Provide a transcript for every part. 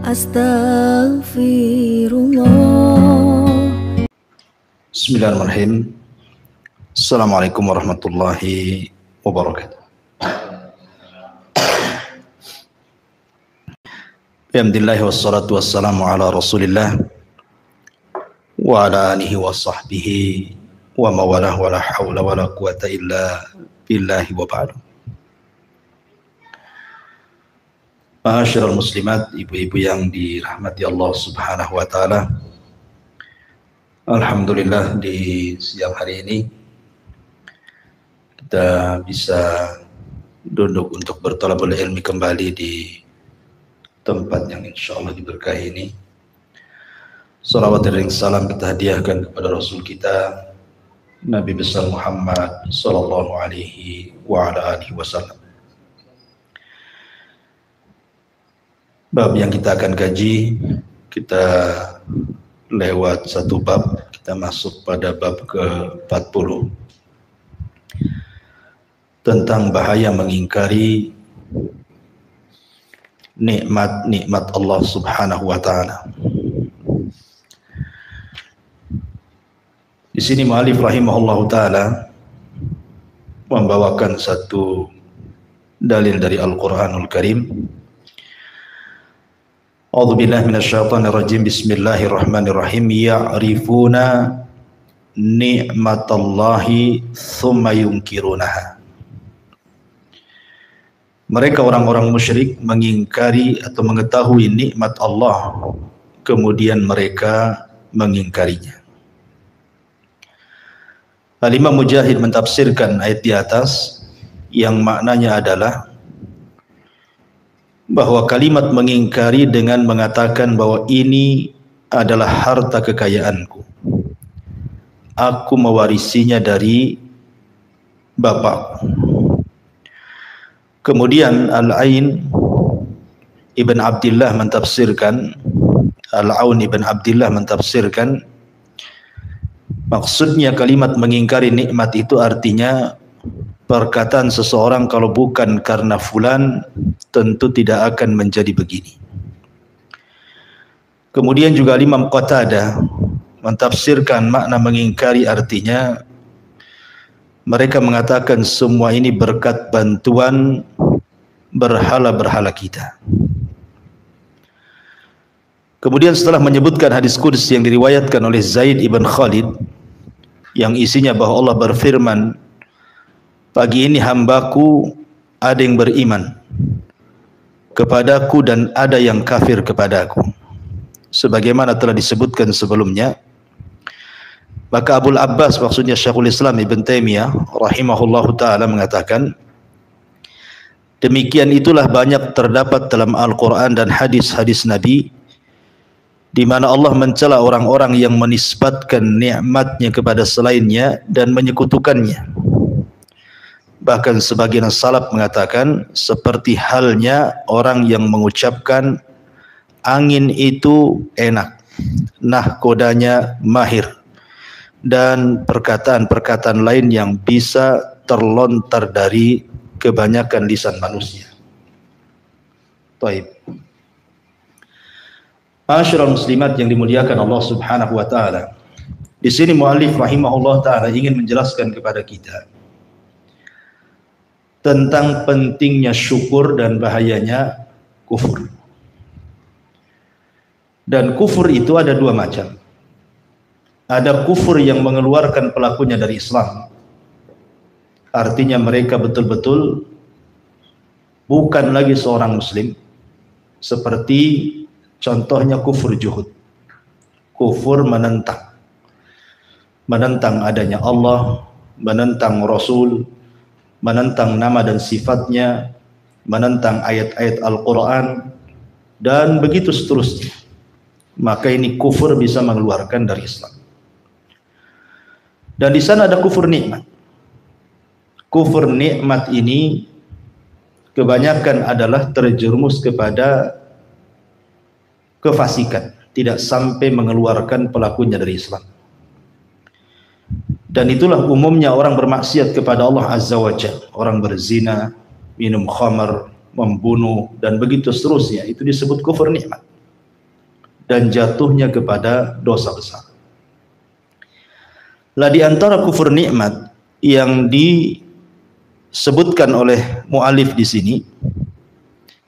Astaghfirullah. Bismillahirrahmanirrahim. Assalamualaikum warahmatullahi wabarakatuh. Alhamdulillah wassalatu wassalamu ala Rasulillah wa ala alihi wa sahbihi wa mawalah wa la hawla wa la quwata illa billahi wa ba'du. Ma'asyiral muslimat, ibu-ibu yang dirahmati Allah Subhanahu wa taala. Alhamdulillah di siang hari ini kita bisa duduk untuk berthalabul ilmi kembali di tempat yang insyaallah diberkahi ini. Salawat dan salam kita hadiahkan kepada Rasul kita Nabi besar Muhammad sallallahu alaihi wa ala alihi wasallam. Bab yang kita akan kaji, kita lewat satu bab, kita masuk pada bab ke-40 tentang bahaya mengingkari nikmat-nikmat Allah Subhanahu wa taala. Di sini mu'allif rahimahullahu taala membawakan satu dalil dari Al-Qur'anul Karim. A'udzubillahi minasyaitonirrajim. Bismillahirrahmanirrahim. Ya'rifuna ni'matallahi tsumma yunkirunaha. Mereka orang-orang musyrik mengingkari atau mengetahui nikmat Allah, kemudian mereka mengingkarinya. Al-Imam Mujahid mentafsirkan ayat di atas yang maknanya adalah bahwa kalimat mengingkari dengan mengatakan bahwa ini adalah harta kekayaanku, aku mewarisinya dari bapakku. Kemudian Al-Ain Ibn Abdillah mentafsirkan, Al-Aun Ibn Abdillah mentafsirkan, maksudnya kalimat mengingkari nikmat itu artinya perkataan seseorang kalau bukan karena fulan tentu tidak akan menjadi begini. Kemudian juga Imam Qatadah mentafsirkan makna mengingkari artinya mereka mengatakan semua ini berkat bantuan berhala-berhala kita. Kemudian setelah menyebutkan hadis qudsi yang diriwayatkan oleh Zaid ibn Khalid yang isinya bahwa Allah berfirman, pagi ini hambaku ada yang beriman kepadaku dan ada yang kafir kepadaku, sebagaimana telah disebutkan sebelumnya. Maka Abul Abbas, maksudnya Syekhul Islam Ibn Taimiyah rahimahullahu ta'ala mengatakan, demikian itulah banyak terdapat dalam Al-Quran dan hadis-hadis Nabi di mana Allah mencela orang-orang yang menisbatkan nikmatnya kepada selainnya dan menyekutukannya. Bahkan sebagian salaf mengatakan seperti halnya orang yang mengucapkan angin itu enak, nahkodanya mahir, dan perkataan-perkataan lain yang bisa terlontar dari kebanyakan lisan manusia. Baik. Ma'asyiral muslimat yang dimuliakan Allah Subhanahu wa taala. Di sini muallif rahimahullah taala ingin menjelaskan kepada kita tentang pentingnya syukur dan bahayanya kufur. Dan kufur itu ada dua macam. Ada kufur yang mengeluarkan pelakunya dari Islam, artinya mereka betul-betul bukan lagi seorang muslim, seperti contohnya kufur juhud, kufur menentang adanya Allah, menentang Rasul, menentang nama dan sifatnya, menentang ayat-ayat Al-Quran, dan begitu seterusnya. Maka ini kufur bisa mengeluarkan dari Islam. Dan di sana ada kufur nikmat. Kufur nikmat ini kebanyakan adalah terjerumus kepada kefasikan, tidak sampai mengeluarkan pelakunya dari Islam. Dan itulah umumnya orang bermaksiat kepada Allah Azza wa Jalla, orang berzina, minum khamar, membunuh, dan begitu seterusnya. Itu disebut kufur nikmat. dan jatuhnya kepada dosa besar. Lah di antara kufur nikmat yang disebutkan oleh mu'alif di sini,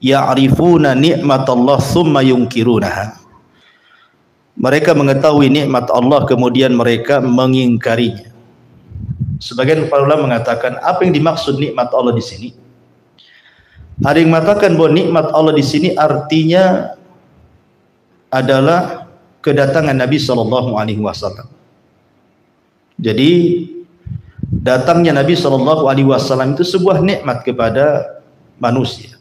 ya'rifuna ni'matallah thumma yunkirunaha. Mereka mengetahui nikmat Allah kemudian mereka mengingkarinya. Sebagian para ulama mengatakan apa yang dimaksud nikmat Allah di sini? Ada yang mengatakan bahwa nikmat Allah di sini artinya adalah kedatangan Nabi Shallallahu Alaihi Wasallam. Jadi datangnya Nabi Shallallahu Alaihi Wasallam itu sebuah nikmat kepada manusia.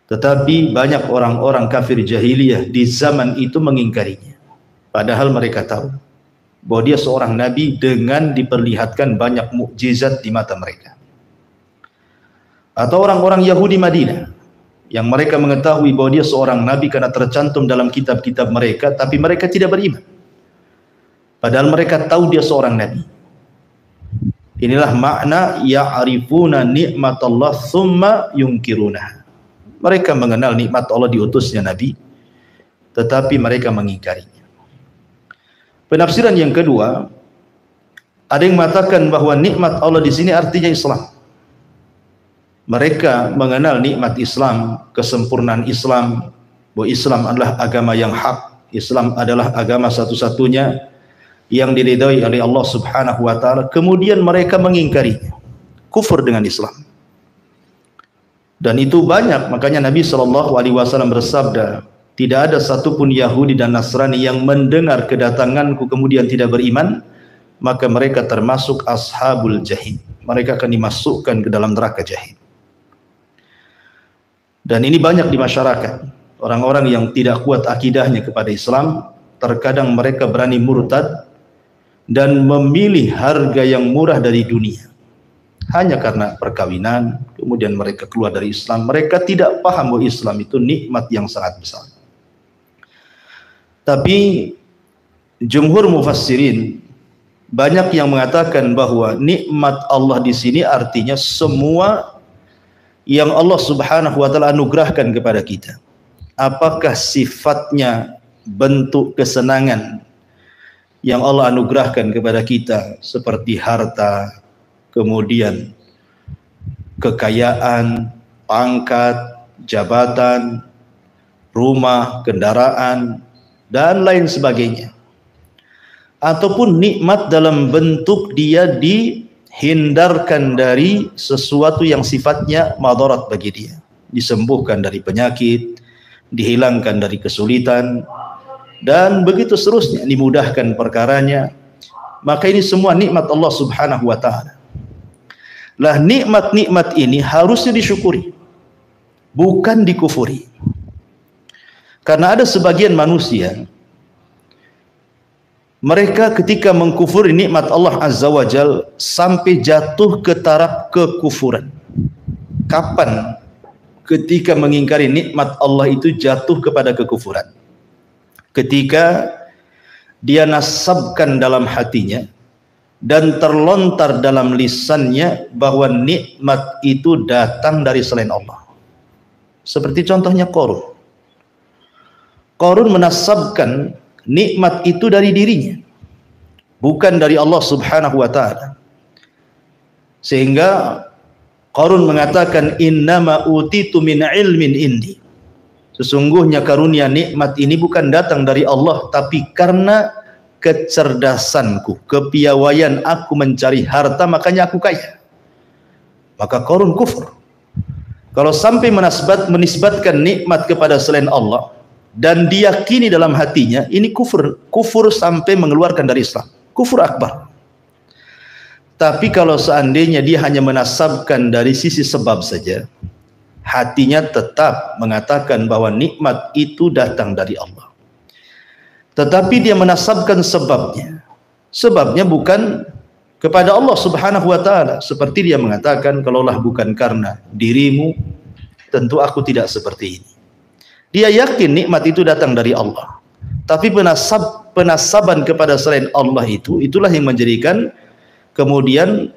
Tetapi banyak orang-orang kafir jahiliyah di zaman itu mengingkarinya. Padahal mereka tahu bahwa dia seorang nabi dengan diperlihatkan banyak mukjizat di mata mereka. Atau orang-orang Yahudi Madinah yang mereka mengetahui bahwa dia seorang nabi karena tercantum dalam kitab-kitab mereka, tapi mereka tidak beriman. Padahal mereka tahu dia seorang nabi. Inilah makna ya'rifuna ni'matallah thumma yunkirunah. Mereka mengenal nikmat Allah diutusnya nabi, tetapi mereka mengingkarinya. Penafsiran yang kedua, ada yang mengatakan bahwa nikmat Allah di sini artinya Islam. Mereka mengenal nikmat Islam, kesempurnaan Islam, bahwa Islam adalah agama yang hak, Islam adalah agama satu-satunya yang diridhai oleh Allah Subhanahu wa taala. Kemudian mereka mengingkarinya, kufur dengan Islam. Dan itu banyak, makanya Nabi Shallallahu Alaihi Wasallam bersabda, tidak ada satupun Yahudi dan Nasrani yang mendengar kedatanganku kemudian tidak beriman, maka mereka termasuk ashabul jahim. Mereka akan dimasukkan ke dalam neraka jahim. Dan ini banyak di masyarakat. Orang-orang yang tidak kuat akidahnya kepada Islam, terkadang mereka berani murtad dan memilih harga yang murah dari dunia. Hanya karena perkawinan, kemudian mereka keluar dari Islam. Mereka tidak paham bahwa Islam itu nikmat yang sangat besar. Tapi jumhur mufassirin banyak yang mengatakan bahwa nikmat Allah di sini artinya semua yang Allah Subhanahu wa taala anugerahkan kepada kita. Apakah sifatnya bentuk kesenangan yang Allah anugerahkan kepada kita seperti harta, kemudian kekayaan, pangkat, jabatan, rumah, kendaraan, dan lain sebagainya. Ataupun nikmat dalam bentuk dia dihindarkan dari sesuatu yang sifatnya madarat bagi dia, disembuhkan dari penyakit, dihilangkan dari kesulitan, dan begitu seterusnya, dimudahkan perkaranya. Maka ini semua nikmat Allah Subhanahu wa taala. Lah nikmat-nikmat ini harusnya disyukuri, bukan dikufuri. Karena ada sebagian manusia, mereka ketika mengkufuri nikmat Allah Azza wa Jal sampai jatuh ke taraf kekufuran. Kapan ketika mengingkari nikmat Allah itu jatuh kepada kekufuran? Ketika dia nasabkan dalam hatinya dan terlontar dalam lisannya bahwa nikmat itu datang dari selain Allah. Seperti contohnya Qarun. Qarun menasabkan nikmat itu dari dirinya, bukan dari Allah Subhanahu wa taala. Sehingga Qarun mengatakan innama utitu min ilmin indi. Sesungguhnya karunia nikmat ini bukan datang dari Allah, tapi karena kecerdasanku, kepiawaian aku mencari harta, makanya aku kaya. Maka Qarun kufur. Kalau sampai menisbatkan nikmat kepada selain Allah dan diyakini dalam hatinya, ini kufur sampai mengeluarkan dari Islam, kufur akbar. Tapi kalau seandainya dia hanya menasabkan dari sisi sebab saja, hatinya tetap mengatakan bahwa nikmat itu datang dari Allah, tetapi dia menasabkan sebabnya. Sebabnya bukan kepada Allah Subhanahu wa taala, seperti dia mengatakan, kalaulah bukan karena dirimu, tentu aku tidak seperti ini. Dia yakin nikmat itu datang dari Allah, tapi penasaban kepada selain Allah itulah yang menjadikan kemudian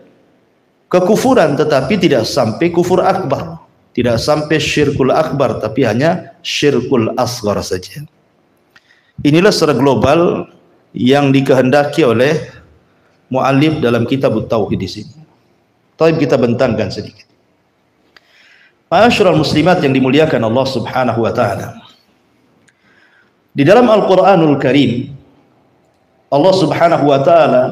kekufuran, tetapi tidak sampai kufur akbar, tidak sampai syirkul akbar, tapi hanya syirkul asghar saja. Inilah secara global yang dikehendaki oleh muallif dalam kitab Tauhid di sini. Taib kita bentangkan sedikit. Ma'asyiral muslimat yang dimuliakan Allah Subhanahu wa taala. Di dalam Al-Qur'anul Karim, Allah Subhanahu wa taala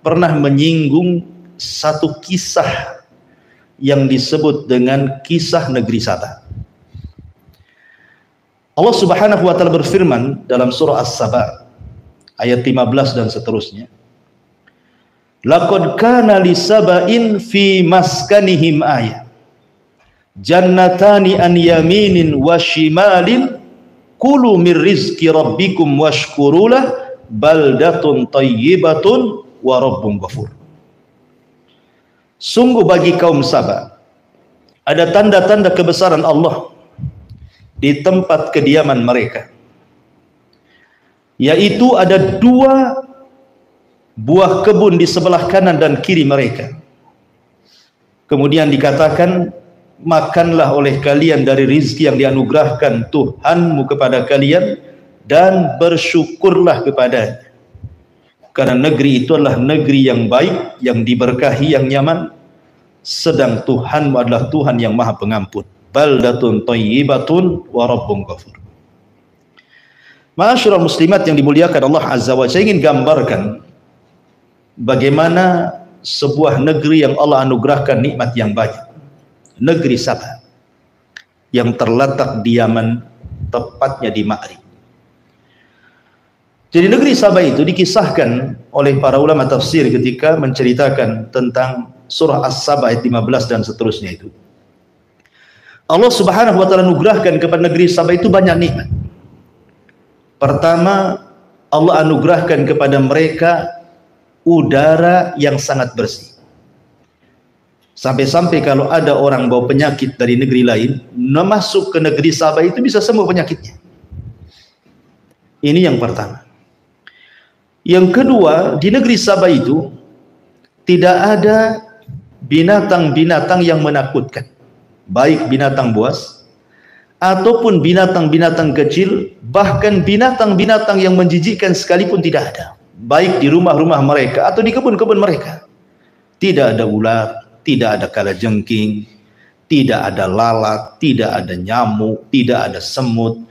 pernah menyinggung satu kisah yang disebut dengan kisah negeri Saba. Allah Subhanahu wa taala berfirman dalam surah As-Saba ayat 15 dan seterusnya. Laqad kana li saba'in fi maskanihim ayat. Jannatani an yaminin wa shimalin kulu mir rizqi rabbikum washkurulah baldatun tayyibatun wa rabbun ghafur. Sungguh bagi kaum Saba ada tanda-tanda kebesaran Allah di tempat kediaman mereka, yaitu ada 2 buah kebun di sebelah kanan dan kiri mereka. Kemudian dikatakan, makanlah oleh kalian dari rizki yang dianugerahkan Tuhanmu kepada kalian dan bersyukurlah kepadanya, karena negeri itu adalah negeri yang baik, yang diberkahi, yang nyaman, sedang Tuhanmu adalah Tuhan yang maha pengampun. Baldatun thayyibatun wa rabbun ghafur. Ma'asyiral muslimat yang dimuliakan Allah Azza wa Jalla, saya ingin gambarkan bagaimana sebuah negeri yang Allah anugerahkan nikmat yang banyak, negeri Saba, yang terletak di Yaman, tepatnya di Ma'rib. Jadi negeri Saba itu dikisahkan oleh para ulama tafsir ketika menceritakan tentang surah As-Saba ayat 15 dan seterusnya itu. Allah Subhanahu wa taala anugerahkan kepada negeri Saba itu banyak nikmat. Pertama, Allah anugerahkan kepada mereka udara yang sangat bersih. Sampai-sampai kalau ada orang bawa penyakit dari negeri lain, masuk ke negeri Saba itu bisa sembuh penyakitnya. Ini yang pertama. Yang kedua, di negeri Saba itu tidak ada binatang-binatang yang menakutkan, baik binatang buas ataupun binatang-binatang kecil, bahkan binatang-binatang yang menjijikkan sekalipun tidak ada, baik di rumah-rumah mereka atau di kebun-kebun mereka. Tidak ada ular, tidak ada kalajengking, tidak ada lalat, tidak ada nyamuk, tidak ada semut,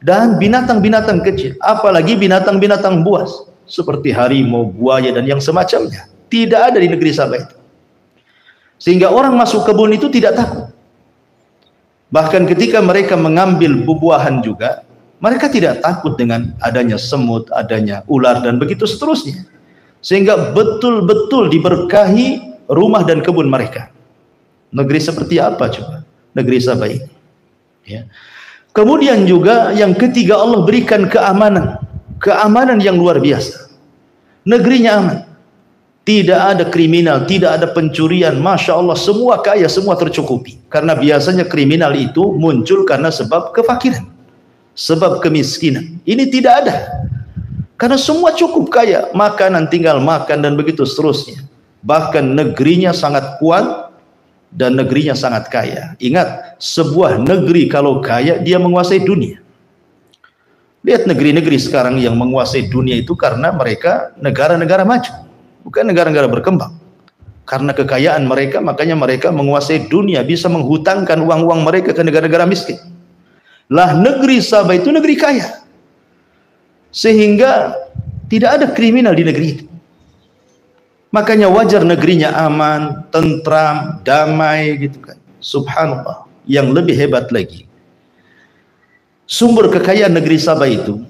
dan binatang-binatang kecil, apalagi binatang-binatang buas seperti harimau, buaya, dan yang semacamnya, tidak ada di negeri Saba itu. Sehingga orang masuk kebun itu tidak takut. Bahkan ketika mereka mengambil buah-buahan juga, mereka tidak takut dengan adanya semut, adanya ular, dan begitu seterusnya. Sehingga betul-betul diberkahi rumah dan kebun mereka. Negeri seperti apa coba? Negeri Saba ini. Ya. Kemudian juga yang ketiga, Allah berikan keamanan. Keamanan yang luar biasa. Negerinya aman. Tidak ada kriminal, tidak ada pencurian. Masya Allah, semua kaya, semua tercukupi. Karena biasanya kriminal itu muncul karena sebab kefakiran, sebab kemiskinan. Ini tidak ada. Karena semua cukup kaya, makanan tinggal makan dan begitu seterusnya. Bahkan negerinya sangat kuat dan negerinya sangat kaya. Ingat, sebuah negeri kalau kaya, dia menguasai dunia. Lihat negeri-negeri sekarang yang menguasai dunia itu karena mereka negara-negara maju, bukan negara-negara berkembang. Karena kekayaan mereka, makanya mereka menguasai dunia, bisa menghutangkan uang-uang mereka ke negara-negara miskin. Lah negeri Saba itu negeri kaya, sehingga tidak ada kriminal di negeri itu. Makanya wajar negerinya aman, tentram, damai gitu kan. Subhanallah. Yang lebih hebat lagi, sumber kekayaan negeri Saba itu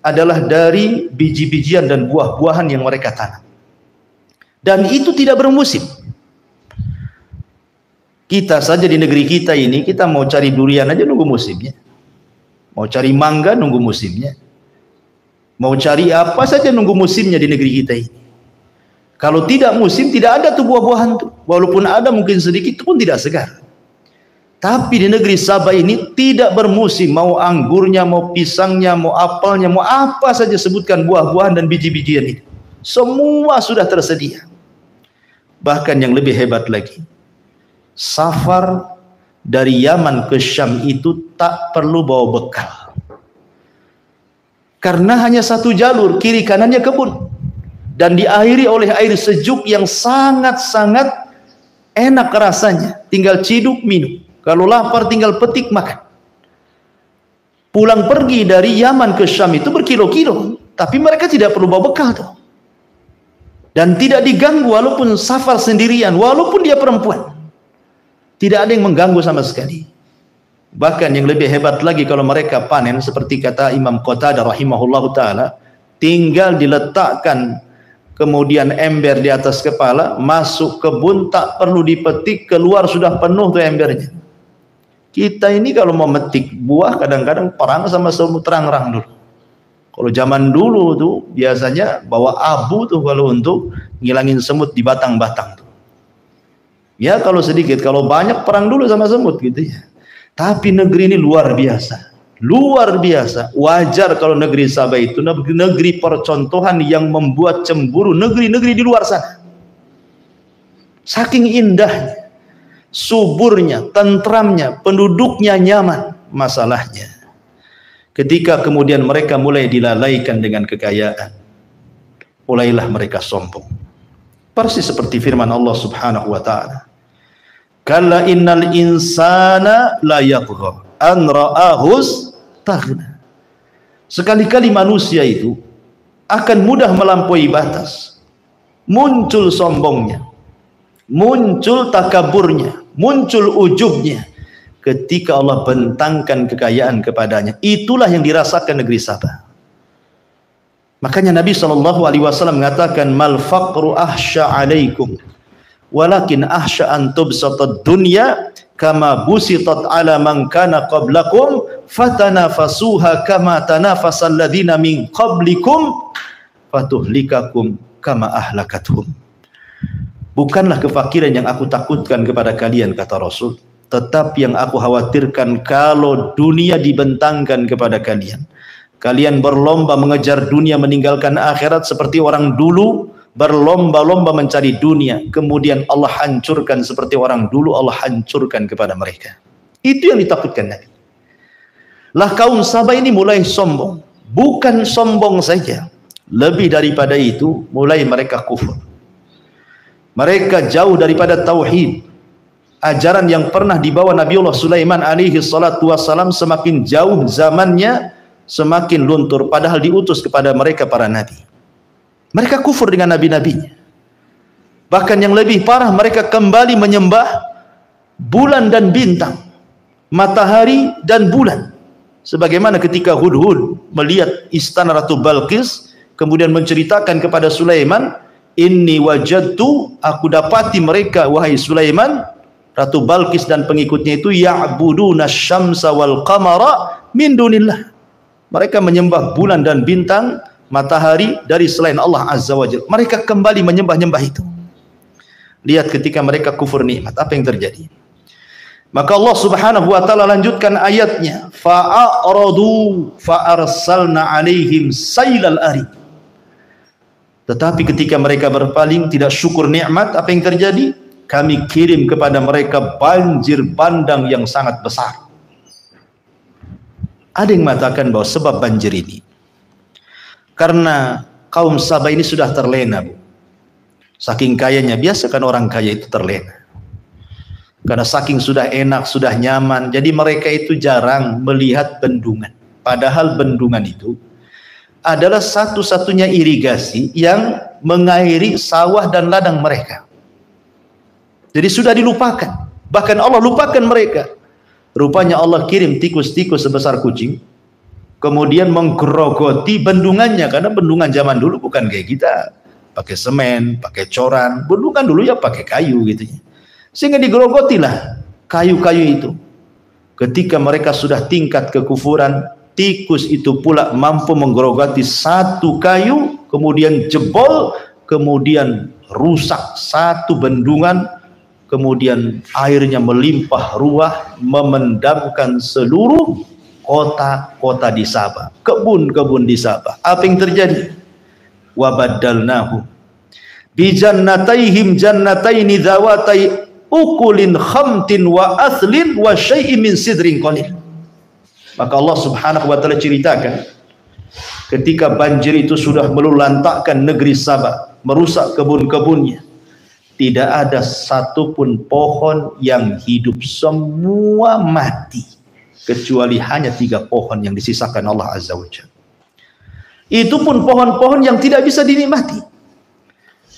adalah dari biji-bijian dan buah-buahan yang mereka tanam. Dan itu tidak bermusim. Kita saja di negeri kita ini, kita mau cari durian aja nunggu musimnya. Mau cari mangga nunggu musimnya. Mau cari apa saja nunggu musimnya di negeri kita ini. Kalau tidak musim, tidak ada tuh buah-buahan tuh. Walaupun ada mungkin sedikit pun tidak segar. Tapi di negeri Saba ini tidak bermusim, mau anggurnya, mau pisangnya, mau apelnya, mau apa saja sebutkan buah-buahan dan biji-bijian itu. Semua sudah tersedia. Bahkan yang lebih hebat lagi, safar dari Yaman ke Syam itu tak perlu bawa bekal. Karena hanya satu jalur, kiri kanannya kebun. Dan diakhiri oleh air sejuk yang sangat-sangat enak rasanya. Tinggal ciduk, minum. Kalau lapar tinggal petik, makan. Pulang pergi dari Yaman ke Syam itu berkilo-kilo. Tapi mereka tidak perlu bawa bekal tuh. Dan tidak diganggu walaupun safar sendirian. Walaupun dia perempuan. Tidak ada yang mengganggu sama sekali. Bahkan yang lebih hebat lagi kalau mereka panen, seperti kata Imam Qatadah rahimahullahu ta'ala, tinggal diletakkan kemudian ember di atas kepala, masuk kebun, tak perlu dipetik, keluar sudah penuh tuh embernya. Kita ini kalau mau metik buah kadang-kadang perang sama semut terang-terang dulu. Kalau zaman dulu tuh biasanya bawa abu tuh kalau untuk ngilangin semut di batang-batang tuh. Ya kalau sedikit, kalau banyak perang dulu sama semut gitu ya. Tapi negeri ini luar biasa. Luar biasa. Wajar kalau negeri Sabah itu negeri percontohan yang membuat cemburu negeri-negeri di luar sana. Saking indahnya, suburnya, tentramnya, penduduknya nyaman. Masalahnya, ketika kemudian mereka mulai dilalaikan dengan kekayaan, mulailah mereka sombong. Persis seperti firman Allah Subhanahu wa ta'ala. Kalla innal insana la yatgha an ra'ahus taghna. Sekali-kali manusia itu akan mudah melampaui batas. Muncul sombongnya, muncul takaburnya, muncul ujubnya ketika Allah bentangkan kekayaan kepadanya. Itulah yang dirasakan negeri Sabah. Makanya Nabi SAW mengatakan, mal faqru ahsya alaikum walakin ahsya an tubsatad dunya kama busitat ala man kana qablakum fatanafasuha kama tanafasal ladzina min qablikum fatuhlikakum kama ahlakathum. Bukanlah kefakiran yang aku takutkan kepada kalian, kata Rasul, tetapi yang aku khawatirkan kalau dunia dibentangkan kepada kalian. Kalian berlomba mengejar dunia meninggalkan akhirat seperti orang dulu berlomba-lomba mencari dunia, kemudian Allah hancurkan seperti orang dulu Allah hancurkan kepada mereka. Itu yang ditakutkan Nabi. Lah kaum Sabah ini mulai sombong. Bukan sombong saja, lebih daripada itu mulai mereka kufur. Mereka jauh daripada tauhid. Ajaran yang pernah dibawa Nabiullah Sulaiman alaihi salatu wassalam semakin jauh zamannya, semakin luntur, padahal diutus kepada mereka para nabi. Mereka kufur dengan nabi-nabinya. Bahkan yang lebih parah, mereka kembali menyembah bulan dan bintang, matahari dan bulan. Sebagaimana ketika Hudhud melihat istana Ratu Balqis, kemudian menceritakan kepada Sulaiman, inni wajadtu, aku dapati mereka wahai Sulaiman, Ratu Balqis dan pengikutnya itu ya'buduna syamsa wal qamara min dunillah. Mereka menyembah bulan dan bintang, matahari dari selain Allah Azza wa Jalla. Mereka kembali menyembah-nyembah itu. Lihat ketika mereka kufur nikmat, apa yang terjadi? Maka Allah Subhanahu wa taala lanjutkan ayatnya, fa'aradu fa'arsalna 'alaihim sailal arid. Tetapi ketika mereka berpaling, tidak syukur nikmat, apa yang terjadi? Kami kirim kepada mereka banjir bandang yang sangat besar. Ada yang mengatakan bahwa sebab banjir ini karena kaum Sabah ini sudah terlena, Bu. Saking kayanya, biasa kan orang kaya itu terlena. Karena saking sudah enak, sudah nyaman, jadi mereka itu jarang melihat bendungan. Padahal bendungan itu adalah satu-satunya irigasi yang mengairi sawah dan ladang mereka. Jadi sudah dilupakan. Bahkan Allah lupakan mereka. Rupanya Allah kirim tikus-tikus sebesar kucing, kemudian menggerogoti bendungannya. Karena bendungan zaman dulu bukan kayak kita, pakai semen, pakai coran. Bendungan dulu ya pakai kayu gitu. Sehingga digerogotilah kayu-kayu itu. Ketika mereka sudah tingkat kekufuran, tikus itu pula mampu menggerogoti satu kayu, kemudian jebol, kemudian rusak satu bendungan, kemudian airnya melimpah ruah, memendamkan seluruh kota-kota di Sabah, kebun-kebun di Sabah. Apa yang terjadi? Wabadalnahu bijannataihim jannataini dzawatai ukulin khamtin wa athlin wa syai'in min sidrin qalil. Maka Allah Subhanahu wa taala ceritakan ketika banjir itu sudah melulantakkan negeri Sabah, merusak kebun-kebunnya, tidak ada satupun pohon yang hidup, semua mati, kecuali hanya 3 pohon yang disisakan Allah Azza wa Jalla. Itu pun pohon-pohon yang tidak bisa dinikmati.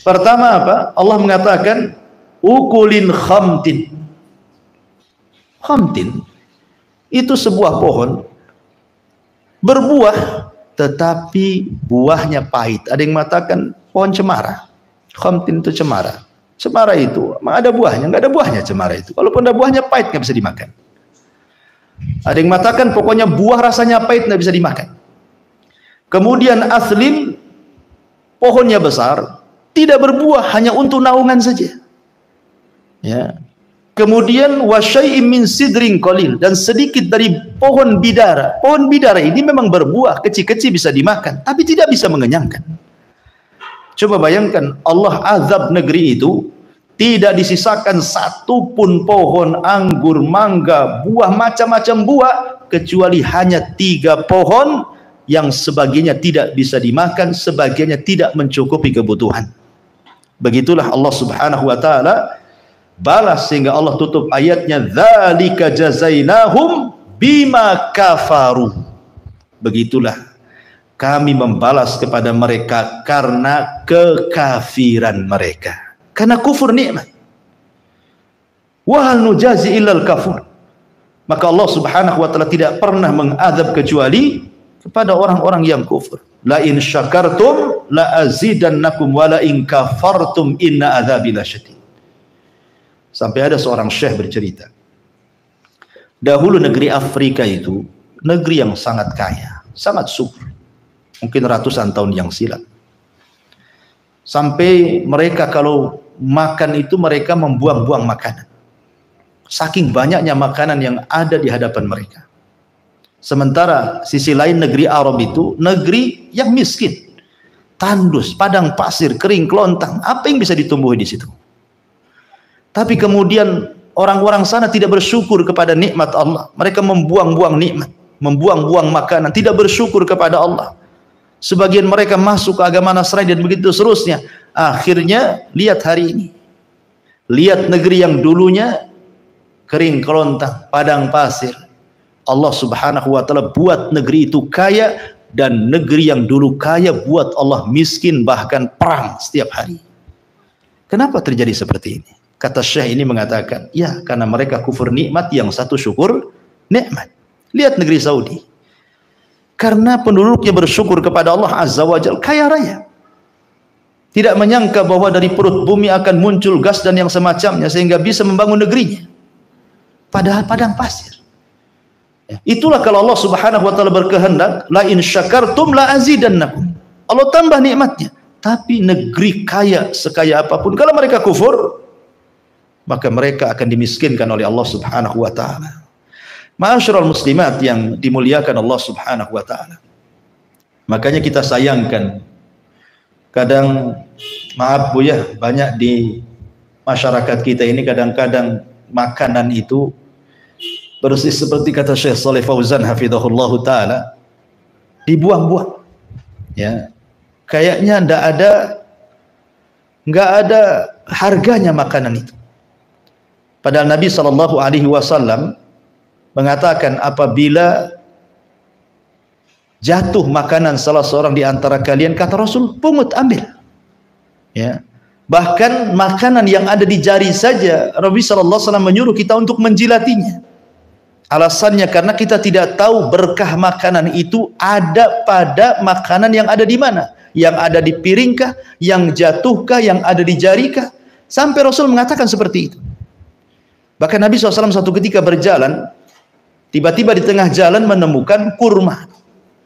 Pertama apa? Allah mengatakan ukulin khamtin. Khamtin itu sebuah pohon berbuah tetapi buahnya pahit. Ada yang mengatakan pohon cemara. Khamtin itu cemara. Cemara itu ada buahnya, nggak ada buahnya cemara itu. Walaupun ada buahnya pahit, nggak bisa dimakan. Ada yang mengatakan pokoknya buah rasanya pahit, nggak bisa dimakan. Kemudian aslin, pohonnya besar, tidak berbuah, hanya untuk naungan saja. Ya. Kemudian wasyai'im min sidrin qalil, dan sedikit dari pohon bidara. Pohon bidara ini memang berbuah, kecil-kecil bisa dimakan, tapi tidak bisa mengenyangkan. Coba bayangkan, Allah azab negeri itu, tidak disisakan satupun pohon anggur, mangga, buah, macam-macam buah, kecuali hanya 3 pohon yang sebagiannya tidak bisa dimakan, sebagiannya tidak mencukupi kebutuhan. Begitulah Allah Subhanahu wa taala balas, sehingga Allah tutup ayatnya, dzalika jazainahum bima kafaru. Begitulah kami membalas kepada mereka karena kekafiran mereka, karena kufur nikmat. Wa hal nujazi illal kafur. Maka Allah Subhanahu wa taala tidak pernah mengadab kecuali kepada orang-orang yang kufur. La in syakartum la azidannakum wa la in kafartum inna adzabi lasyadid. Sampai ada seorang syekh bercerita, dahulu negeri Afrika itu negeri yang sangat kaya, sangat subur, mungkin ratusan tahun yang silam. Sampai mereka kalau makan itu mereka membuang-buang makanan, saking banyaknya makanan yang ada di hadapan mereka. Sementara sisi lain negeri Arab itu negeri yang miskin, tandus, padang pasir, kering kelontang, apa yang bisa ditumbuhi di situ? Tapi kemudian orang-orang sana tidak bersyukur kepada nikmat Allah. Mereka membuang-buang nikmat, membuang-buang makanan, tidak bersyukur kepada Allah. Sebagian mereka masuk ke agama Nasrani dan begitu seterusnya. Akhirnya lihat hari ini, lihat negeri yang dulunya kering kelontang, padang pasir, Allah Subhanahu wa taala buat negeri itu kaya, dan negeri yang dulu kaya buat Allah miskin, bahkan perang setiap hari. Kenapa terjadi seperti ini? Kata Syekh ini mengatakan, ya karena mereka kufur nikmat, yang satu syukur nikmat. Lihat negeri Saudi, karena penduduknya bersyukur kepada Allah Azza wa Jalla, kaya raya, tidak menyangka bahwa dari perut bumi akan muncul gas dan yang semacamnya sehingga bisa membangun negerinya, padahal padang pasir. Itulah kalau Allah Subhanahu wa taala berkehendak, la in syakartum la azidannakum. Allah tambah nikmatnya. Tapi negeri kaya sekaya apapun, kalau mereka kufur, maka mereka akan dimiskinkan oleh Allah Subhanahu wa taala. Ma'asyiral muslimat yang dimuliakan Allah Subhanahu wa taala. Makanya kita sayangkan, kadang maaf Bu ya, banyak di masyarakat kita ini kadang-kadang makanan itu persis seperti kata Syekh Shalih Fauzan hafizahullah taala, dibuang-buang. Ya. Kayaknya nggak ada harganya makanan itu. Padahal Nabi Shallallahu Alaihi Wasallam mengatakan, apabila jatuh makanan salah seorang di antara kalian, kata Rasul, pungut, ambil. Ya. Bahkan makanan yang ada di jari saja, Nabi Shallallahu Alaihi Wasallam menyuruh kita untuk menjilatinya. Alasannya karena kita tidak tahu berkah makanan itu ada pada makanan yang ada di mana, yang ada di piringkah, yang jatuhkah, yang ada di jarikah. Sampai Rasul mengatakan seperti itu. Bahkan Nabi SAW satu ketika berjalan, tiba-tiba di tengah jalan menemukan kurma,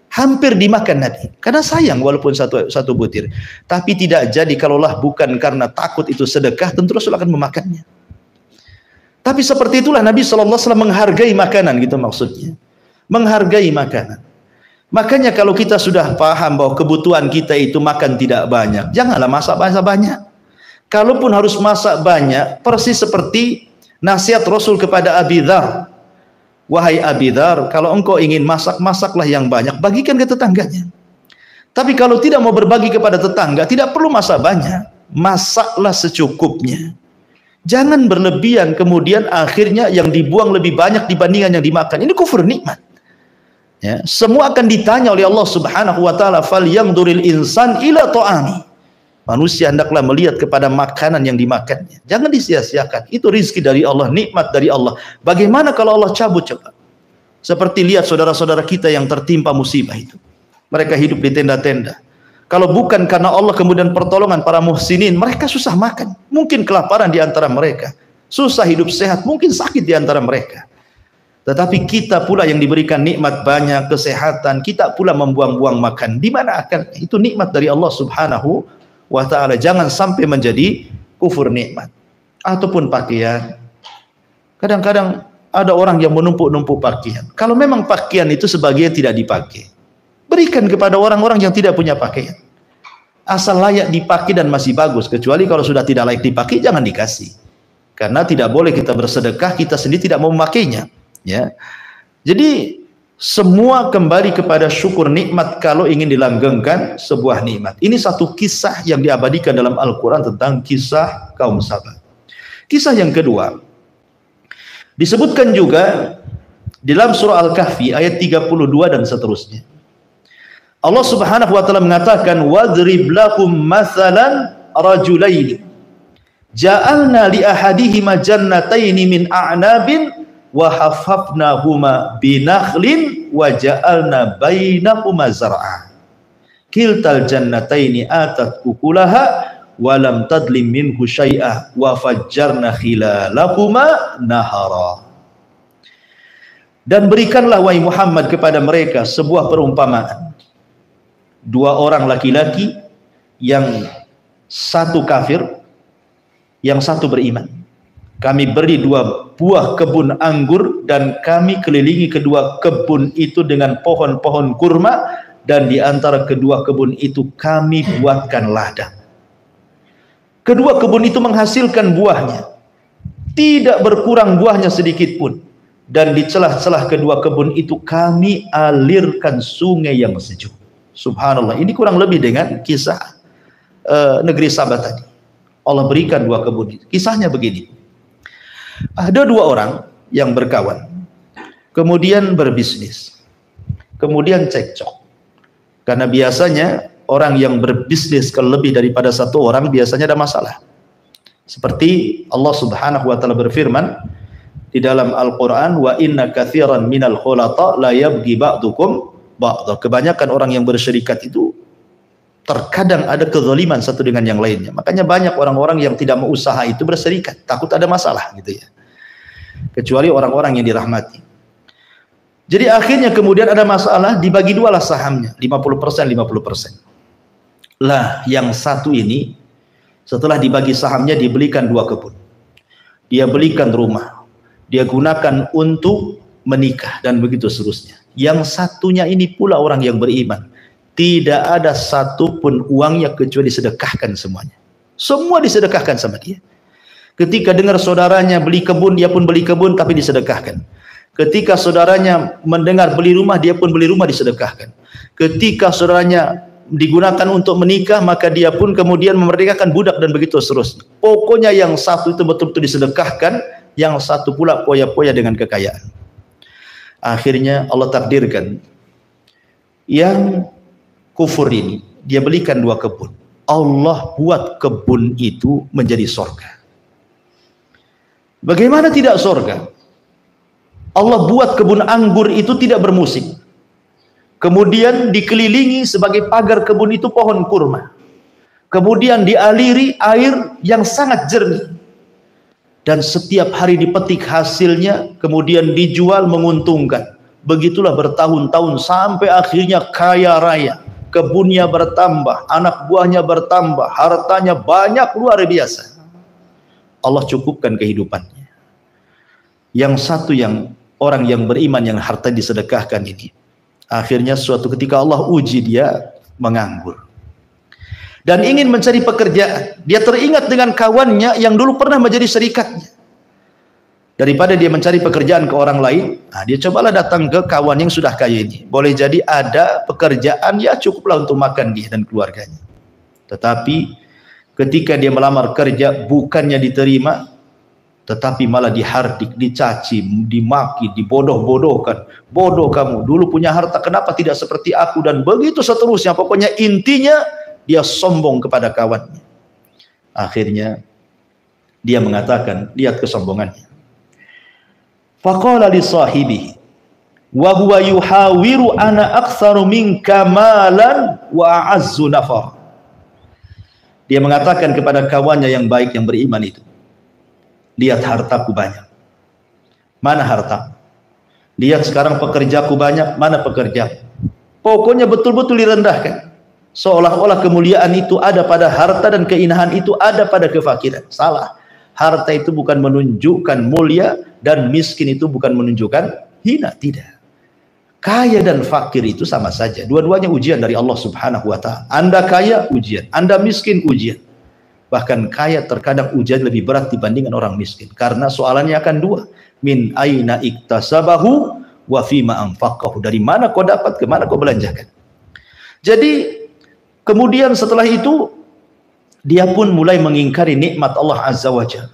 hampir dimakan Nabi, karena sayang walaupun satu butir. Tapi tidak jadi, kalaulah bukan karena takut itu sedekah, tentu Rasul akan memakannya. Tapi seperti itulah Nabi SAW menghargai makanan, gitu maksudnya, menghargai makanan. Makanya kalau kita sudah paham bahwa kebutuhan kita itu makan tidak banyak, janganlah masak banyak. Kalaupun harus masak banyak, persis seperti nasihat Rasul kepada Abi Dzar, wahai Abi Dzar, kalau engkau ingin masak, masaklah yang banyak, bagikan ke tetangganya. Tapi kalau tidak mau berbagi kepada tetangga, tidak perlu masak banyak. Masaklah secukupnya. Jangan berlebihan, kemudian akhirnya yang dibuang lebih banyak dibandingkan yang dimakan. Ini kufur nikmat. Ya, semua akan ditanya oleh Allah Subhanahu wa taala, "Falyanzuril insan ila ta'ami." Manusia hendaklah melihat kepada makanan yang dimakannya. Jangan disia-siakan. Itu rizki dari Allah, nikmat dari Allah. Bagaimana kalau Allah cabut coba? Seperti lihat saudara-saudara kita yang tertimpa musibah itu. Mereka hidup di tenda-tenda. Kalau bukan karena Allah kemudian pertolongan para muhsinin, mereka susah makan. Mungkin kelaparan di antara mereka. Susah hidup sehat, mungkin sakit di antara mereka. Tetapi kita pula yang diberikan nikmat banyak, kesehatan, kita pula membuang-buang makan. Di mana akan? Itu nikmat dari Allah Subhanahu wa ta'ala. Jangan sampai menjadi kufur nikmat. Ataupun pakaian. Kadang-kadang ada orang yang menumpuk-numpuk pakaian. Kalau memang pakaian itu sebagian tidak dipakai, berikan kepada orang-orang yang tidak punya pakaian. Asal layak dipakai dan masih bagus. Kecuali kalau sudah tidak layak dipakai, jangan dikasih. Karena tidak boleh kita bersedekah, kita sendiri tidak mau memakainya. Ya. Jadi semua kembali kepada syukur nikmat kalau ingin dilanggengkan sebuah nikmat. Ini satu kisah yang diabadikan dalam Al-Quran tentang kisah kaum Saba. Kisah yang kedua disebutkan juga dalam surah Al-Kahfi ayat 32 dan seterusnya. Allah Subhanahu wa taala mengatakan, "Wadrib lakum mathalan rajulaini ja'alna li ahadihima jannataini min a'nabin wa hafafnahuma binakhlin wa ja'alna bainahuma zar'a. Kiltal jannataini atat ukulaha wa lam tadlim minhu syai'a wa fajjarna khilalahuma nahara." Dan berikanlah wahai Muhammad kepada mereka sebuah perumpamaan. Dua orang laki-laki, yang satu kafir, yang satu beriman. Kami beri dua buah kebun anggur dan kami kelilingi kedua kebun itu dengan pohon-pohon kurma, dan di antara kedua kebun itu kami buatkan ladang. Kedua kebun itu menghasilkan buahnya, tidak berkurang buahnya sedikit pun, dan di celah-celah kedua kebun itu kami alirkan sungai yang sejuk. Subhanallah, ini kurang lebih dengan kisah negeri Saba tadi. Allah berikan dua kebun. Kisahnya begini. Ada dua orang yang berkawan, kemudian berbisnis, kemudian cekcok. Karena biasanya orang yang berbisnis kalau lebih daripada satu orang biasanya ada masalah. Seperti Allah Subhanahu wa taala berfirman di dalam Al-Qur'an, "Wa inna katsiran minal khulata la yabghi ba'dukum ba'dha." Kebanyakan orang yang berserikat itu terkadang ada kezaliman satu dengan yang lainnya. Makanya banyak orang-orang yang tidak mau usaha itu berserikat, takut ada masalah gitu ya. Kecuali orang-orang yang dirahmati. Jadi akhirnya kemudian ada masalah, dibagi dua lah sahamnya, 50%, 50%. Lah yang satu ini setelah dibagi sahamnya dibelikan dua kebun. Dia belikan rumah. Dia gunakan untuk menikah dan begitu seterusnya. Yang satunya ini pula orang yang beriman. Tidak ada satupun uangnya kecuali disedekahkan semuanya. Semua disedekahkan sama dia. Ketika dengar saudaranya beli kebun, dia pun beli kebun tapi disedekahkan. Ketika saudaranya mendengar beli rumah, dia pun beli rumah disedekahkan. Ketika saudaranya digunakan untuk menikah, maka dia pun kemudian memerdekakan budak dan begitu seterusnya. Pokoknya yang satu itu betul-betul disedekahkan, yang satu pula poya-poya dengan kekayaan. Akhirnya Allah takdirkan yang kufur ini, dia belikan dua kebun. Allah buat kebun itu menjadi surga. Bagaimana tidak surga? Allah buat kebun anggur itu tidak bermusim. Kemudian dikelilingi sebagai pagar kebun itu pohon kurma. Kemudian dialiri air yang sangat jernih. Dan setiap hari dipetik hasilnya, kemudian dijual menguntungkan. Begitulah bertahun-tahun sampai akhirnya kaya raya. Kebunnya bertambah, anak buahnya bertambah, hartanya banyak luar biasa. Allah cukupkan kehidupannya. Yang satu yang orang yang beriman yang harta disedekahkan ini, akhirnya suatu ketika Allah uji dia menganggur dan ingin mencari pekerjaan. Dia teringat dengan kawannya yang dulu pernah menjadi serikatnya. Daripada dia mencari pekerjaan ke orang lain, nah dia cobalah datang ke kawan yang sudah kaya ini. Boleh jadi ada pekerjaan, ya cukuplah untuk makan dia dan keluarganya. Tetapi ketika dia melamar kerja, bukannya diterima, tetapi malah dihardik, dicaci, dimaki, dibodoh-bodohkan. Bodoh kamu, dulu punya harta, kenapa tidak seperti aku? Dan begitu seterusnya. Pokoknya intinya dia sombong kepada kawannya. Akhirnya dia mengatakan, lihat kesombongannya. Faqala li sahibihi wa huwa yuhawiru ana aktsaru minka malan wa a'azzu nafar. Dia mengatakan kepada kawannya yang baik, yang beriman itu, lihat hartaku banyak. Mana harta? Lihat sekarang pekerjaku banyak, mana pekerja? Pokoknya betul-betul direndahkan. Seolah-olah kemuliaan itu ada pada harta dan keinahan itu ada pada kefakiran. Salah. Harta itu bukan menunjukkan mulia dan miskin itu bukan menunjukkan hina, tidak. Kaya dan fakir itu sama saja. Dua-duanya ujian dari Allah Subhanahu wa taala. Anda kaya, ujian. Anda miskin, ujian. Bahkan kaya terkadang ujian lebih berat dibandingkan orang miskin, karena soalannya akan dua. Min aina iktasabahu wa fima anfaqahu. Dari mana kau dapat, ke mana kau belanjakan. Jadi kemudian setelah itu dia pun mulai mengingkari nikmat Allah Azza wa Jalla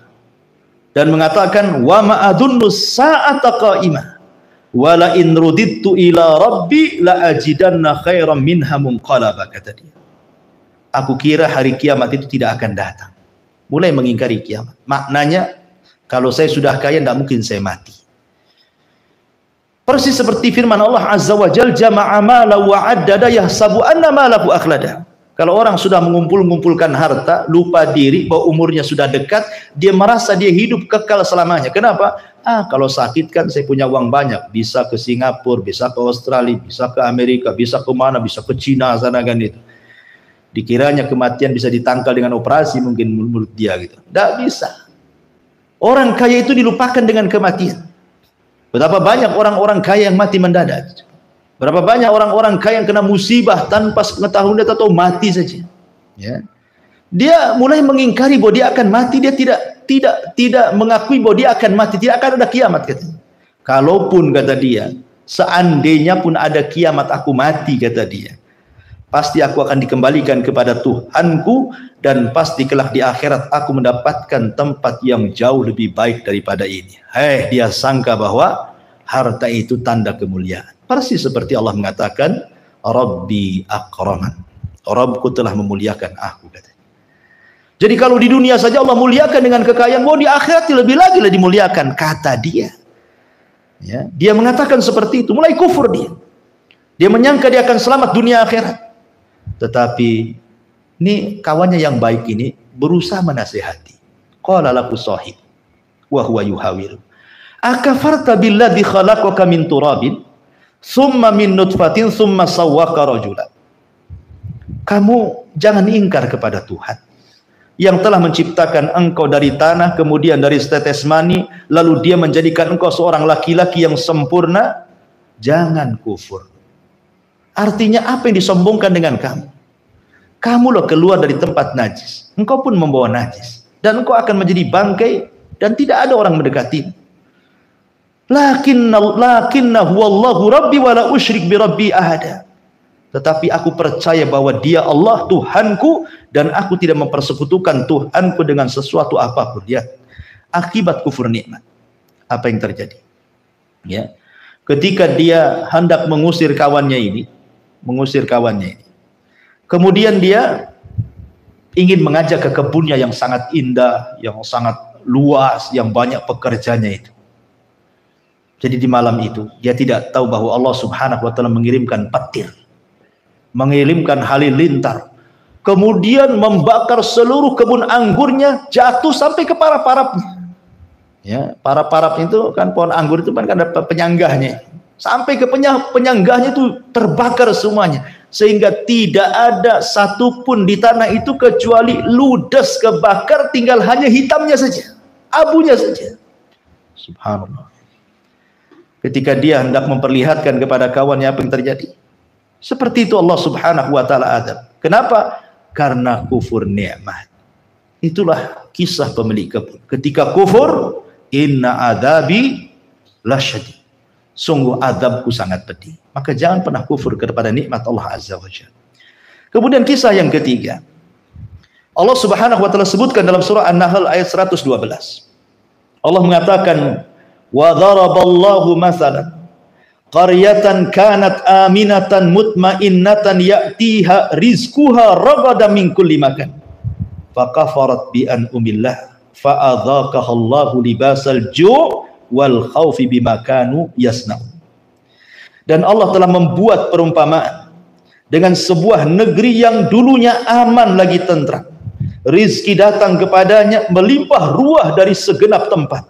dan mengatakan, wa ma'adunnu sa'ata qa'imah wa la in rudidtu ila rabbi la ajidanna khairan minha munqalaba, kata dia. Aku kira hari kiamat itu tidak akan datang. Mulai mengingkari kiamat. Maknanya, kalau saya sudah kaya tidak mungkin saya mati. Persis seperti firman Allah Azza wa Jalla, jama'a mala wa addada yahsabu anna malahu akhlada. Kalau orang sudah mengumpulkan harta, lupa diri bahwa umurnya sudah dekat, dia merasa dia hidup kekal selamanya. Kenapa? Kalau sakit kan saya punya uang banyak, bisa ke Singapura, bisa ke Australia, bisa ke Amerika, bisa ke mana, bisa ke Cina sana kan itu. Dikiranya kematian bisa ditangkal dengan operasi mungkin menurut dia gitu. Tidak bisa. Orang kaya itu dilupakan dengan kematian. Betapa banyak orang-orang kaya yang mati mendadak. Berapa banyak orang-orang kaya yang kena musibah tanpa pengetahuan, dia tahu mati saja. Ya. Dia mulai mengingkari bahwa dia akan mati, dia tidak mengakui bahwa dia akan mati, tidak akan ada kiamat katanya. Kalaupun kata dia, seandainya pun ada kiamat aku mati kata dia, pasti aku akan dikembalikan kepada Tuhanku dan pasti kelak di akhirat aku mendapatkan tempat yang jauh lebih baik daripada ini. Dia sangka bahwa harta itu tanda kemuliaan. Persis seperti Allah mengatakan, Rabbi akraman. Rabbku telah memuliakan aku, katanya. Jadi kalau di dunia saja Allah muliakan dengan kekayaan, mau di akhirat lebih lagi lah dimuliakan, kata dia. Ya, dia mengatakan seperti itu, mulai kufur dia. Dia menyangka dia akan selamat dunia akhirat. Tetapi ini kawannya yang baik ini berusaha menasihati. Qala lahu sahib wa huwa yuhawiru, akafarta billadzi khalaqaka min turabin summa min nutfatin summa sawwaka rajula. Kamu jangan ingkar kepada Tuhan yang telah menciptakan engkau dari tanah, kemudian dari setetes mani, lalu dia menjadikan engkau seorang laki-laki yang sempurna. Jangan kufur. Artinya apa yang disombongkan dengan kamu? Kamu loh keluar dari tempat najis, engkau pun membawa najis, dan engkau akan menjadi bangkai dan tidak ada orang mendekati. Lakinnahu wallahu rabbi wa la usyrik bi rabbi ahada. Tetapi aku percaya bahwa dia Allah Tuhanku dan aku tidak mempersekutukan Tuhanku dengan sesuatu apapun. Ya, akibat kufur nikmat. Apa yang terjadi? Ya, ketika dia hendak mengusir kawannya ini, kemudian dia ingin mengajak ke kebunnya yang sangat indah, yang sangat luas, yang banyak pekerjanya itu. Jadi di malam itu dia tidak tahu bahwa Allah Subhanahu wa taala mengirimkan petir, mengirimkan halilintar, kemudian membakar seluruh kebun anggurnya, jatuh sampai ke para-parapnya. Ya, para-parap itu kan pohon anggur itu kan ada penyanggahnya. Sampai ke penyanggahnya itu terbakar semuanya, sehingga tidak ada satupun di tanah itu kecuali ludes kebakar, tinggal hanya hitamnya saja, abunya saja. Subhanallah. Ketika dia hendak memperlihatkan kepada kawannya apa yang terjadi, seperti itu Allah Subhanahu wa taala adab. Kenapa? Karena kufur nikmat. Itulah kisah pemilik kebun. Ketika kufur, inna adzabi lasyadid. Sungguh azabku sangat pedih. Maka jangan pernah kufur kepada nikmat Allah Azza wa Jalla. Kemudian kisah yang ketiga, Allah Subhanahu wa taala sebutkan dalam surah An-Nahl ayat 112. Allah mengatakan, wa daraballahu mathalan qaryatan kanat aminatan mutmainnatan ya'tiha rizquha ragadan min kulli makan fakafarat bi an'umillah fa'adzaqaha Allahu libasal ju' wal khaufi bima kanu yasna'un. Dan Allah telah membuat perumpamaan dengan sebuah negeri yang dulunya aman lagi tentram. Rizki datang kepadanya melimpah ruah dari segenap tempat.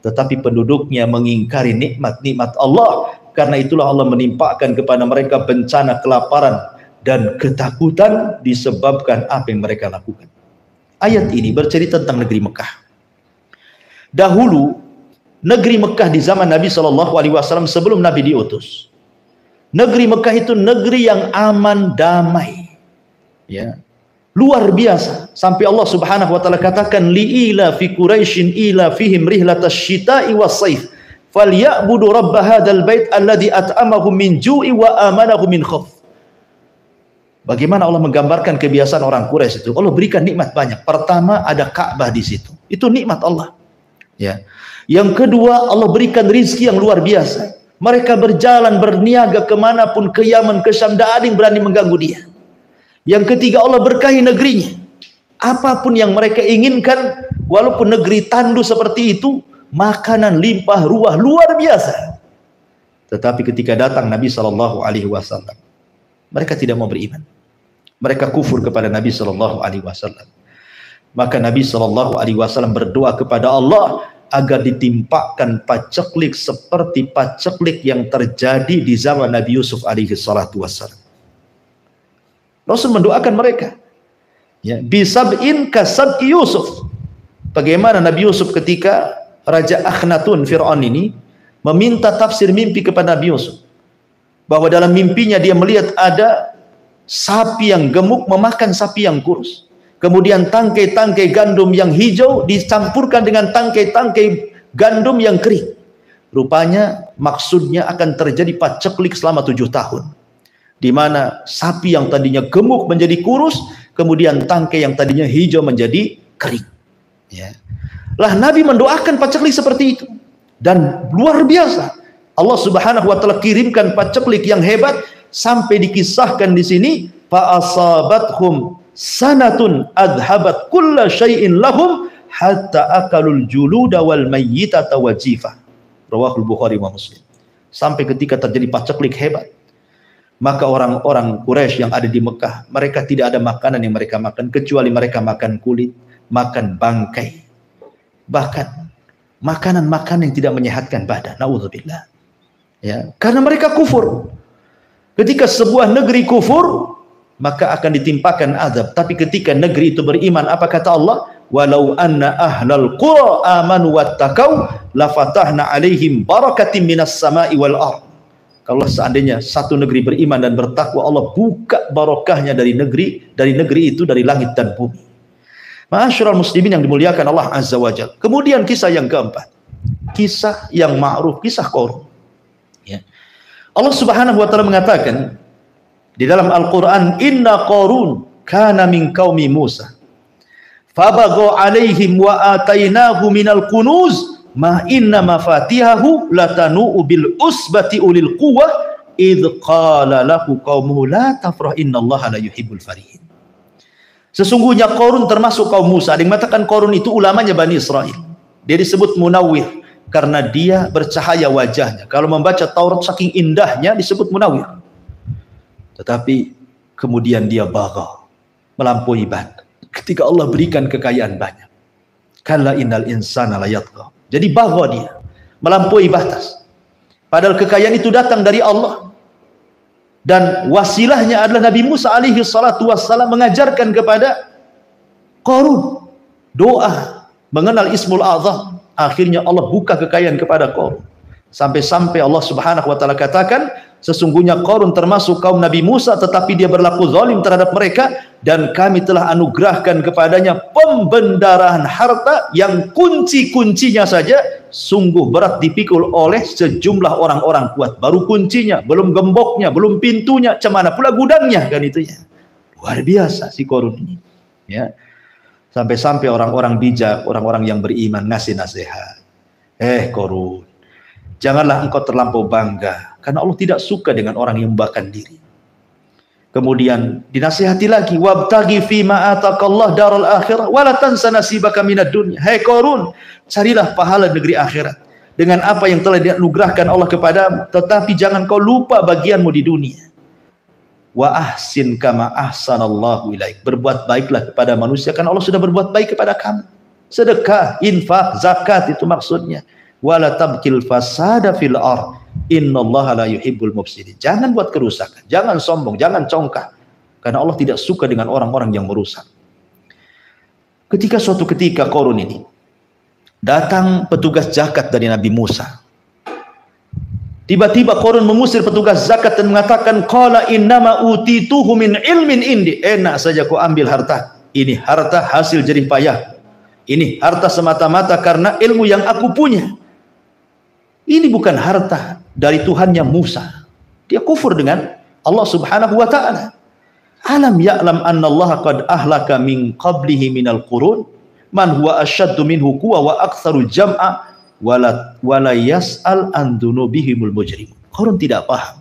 Tetapi penduduknya mengingkari nikmat-nikmat Allah. Karena itulah Allah menimpakan kepada mereka bencana kelaparan dan ketakutan disebabkan apa yang mereka lakukan. Ayat ini bercerita tentang negeri Mekah. Dahulu negeri Mekah di zaman Nabi SAW sebelum Nabi diutus. Negeri Mekah itu negeri yang aman, damai. Ya. Luar biasa. Sampai Allah Subhanahu wa taala katakan li'ila fi Quraisyin ila fihim rihlatasy syita'i was-saif falyabudu rabb hadzal bait alladzi at'amahum min ju'i wa amanahum min khauf. Bagaimana Allah menggambarkan kebiasaan orang Quraisy itu? Allah berikan nikmat banyak. Pertama ada Ka'bah di situ. Itu nikmat Allah. Ya. Yang kedua Allah berikan rizki yang luar biasa. Mereka berjalan berniaga kemanapun, ke Yaman, ke Syam, tidak ada yang berani mengganggu dia. Yang ketiga Allah berkahi negerinya. Apapun yang mereka inginkan, walaupun negeri tandu seperti itu, makanan limpah ruah luar biasa. Tetapi ketika datang Nabi SAW, mereka tidak mau beriman. Mereka kufur kepada Nabi SAW. Maka Nabi SAW berdoa kepada Allah agar ditimpakan paceklik seperti paceklik yang terjadi di zaman Nabi Yusuf alaihissalam. Rasul mendoakan mereka, ya, bisab'in kasab'i Yusuf. Bagaimana Nabi Yusuf ketika Raja Akhnatun Fir'aun ini meminta tafsir mimpi kepada Nabi Yusuf, bahwa dalam mimpinya dia melihat ada sapi yang gemuk memakan sapi yang kurus. Kemudian tangkai-tangkai gandum yang hijau dicampurkan dengan tangkai-tangkai gandum yang kering. Rupanya maksudnya akan terjadi paceklik selama 7 tahun. Di mana sapi yang tadinya gemuk menjadi kurus, kemudian tangkai yang tadinya hijau menjadi kering. Ya. Lah Nabi mendoakan paceklik seperti itu. Dan luar biasa. Allah Subhanahu wa taala kirimkan paceklik yang hebat sampai dikisahkan di sini fa asabathum sanatun adhabat kulla syai'in lahum hatta akalul juluda wal mayyitata wajifa. Rawahul Bukhari wa Muslim. Sampai ketika terjadi paceklik hebat, maka orang-orang Quraisy yang ada di Mekah, mereka tidak ada makanan yang mereka makan kecuali mereka makan kulit, makan bangkai, bahkan makanan-makanan yang tidak menyehatkan badan. Nauzubillah. Ya, karena mereka kufur. Ketika sebuah negeri kufur, maka akan ditimpakan azab. Tapi ketika negeri itu beriman, apa kata Allah? Walau anna ahlal qura amanu wattaqau lafatahna alaihim barakatim minas sama'i wal ardh. Kalau seandainya satu negeri beriman dan bertakwa, Allah buka barokahnya dari negeri itu, dari langit dan bumi. Ma'asyiral muslimin yang dimuliakan Allah Azza wa Jalla. Kemudian kisah yang keempat, kisah yang ma'ruf, kisah Qarun. Ya. Allah Subhanahu wa taala mengatakan di dalam Al-Qur'an, inna Qarun kana min qaumi Musa fabagha alaihim wa atainahu minal kunuz ma inna mafatihahu latanu bil usbati ulil quwwah idh qala lahu qaumuhu la tafrah innallaha la yuhibbul farihin. Sesungguhnya Qarun termasuk kaum Musa. Ada yang mengatakan Qarun itu ulamanya Bani Israel. Dia disebut munawwir karena dia bercahaya wajahnya. Kalau membaca Taurat saking indahnya disebut munawwir. Tetapi kemudian dia bagha, melampaui batas. Ketika Allah berikan kekayaan banyak. Kalla innal insana la yatgha. Jadi bagha dia, melampaui batas. Padahal kekayaan itu datang dari Allah. Dan wasilahnya adalah Nabi Musa alaihi salatu wassalam mengajarkan kepada Qarun doa, mengenal Ismul A'zam. Akhirnya Allah buka kekayaan kepada Qarun. Sampai-sampai Allah Subhanahu wa taala katakan, Sesungguhnya Qarun termasuk kaum Nabi Musa, tetapi dia berlaku zalim terhadap mereka, dan kami telah anugerahkan kepadanya pembendaraan harta yang kunci-kuncinya saja sungguh berat dipikul oleh sejumlah orang-orang kuat. Baru kuncinya, belum gemboknya, belum pintunya, cemana pula gudangnya, kan itu ya. Luar biasa si Qarun ini. Ya. Sampai-sampai orang-orang bijak, orang-orang yang beriman ngasih nasihat. Qarun, janganlah engkau terlampau bangga, karena Allah tidak suka dengan orang yang membanggakan diri. Kemudian dinasihati lagi, wabtaghi fima ataqallah daral akhirah wala tansa nasibaka minad dunya. Hai Qarun, carilah pahala negeri akhirat dengan apa yang telah dianugerahkan Allah kepadamu, tetapi jangan kau lupa bagianmu di dunia. Wa ahsin kama ahsanallahu ilaik. Berbuat baiklah kepada manusia karena Allah sudah berbuat baik kepada kamu. Sedekah, infak, zakat, itu maksudnya. Wala tabkil fasada fil ardh innallaha la yuhibbul mufsidin. Jangan buat kerusakan, jangan sombong, jangan congkak, karena Allah tidak suka dengan orang-orang yang merusak. Suatu ketika Qarun ini datang petugas zakat dari Nabi Musa. Tiba-tiba Qarun mengusir petugas zakat dan mengatakan, qala innama utituhu min ilmin indi. Enak saja kau ambil harta. Ini harta hasil jerih payah. Ini harta semata-mata karena ilmu yang aku punya. Ini bukan harta dari Tuhannya Musa. Dia kufur dengan Allah Subhanahu wa taala. Alam ya'lam annallaha qad ahlaka min qablihi minal qurun man huwa asyaddu minhu quwwa wa aktsaru jam'a wala yas'al an dzunubihimul mujrim. Qarun tidak paham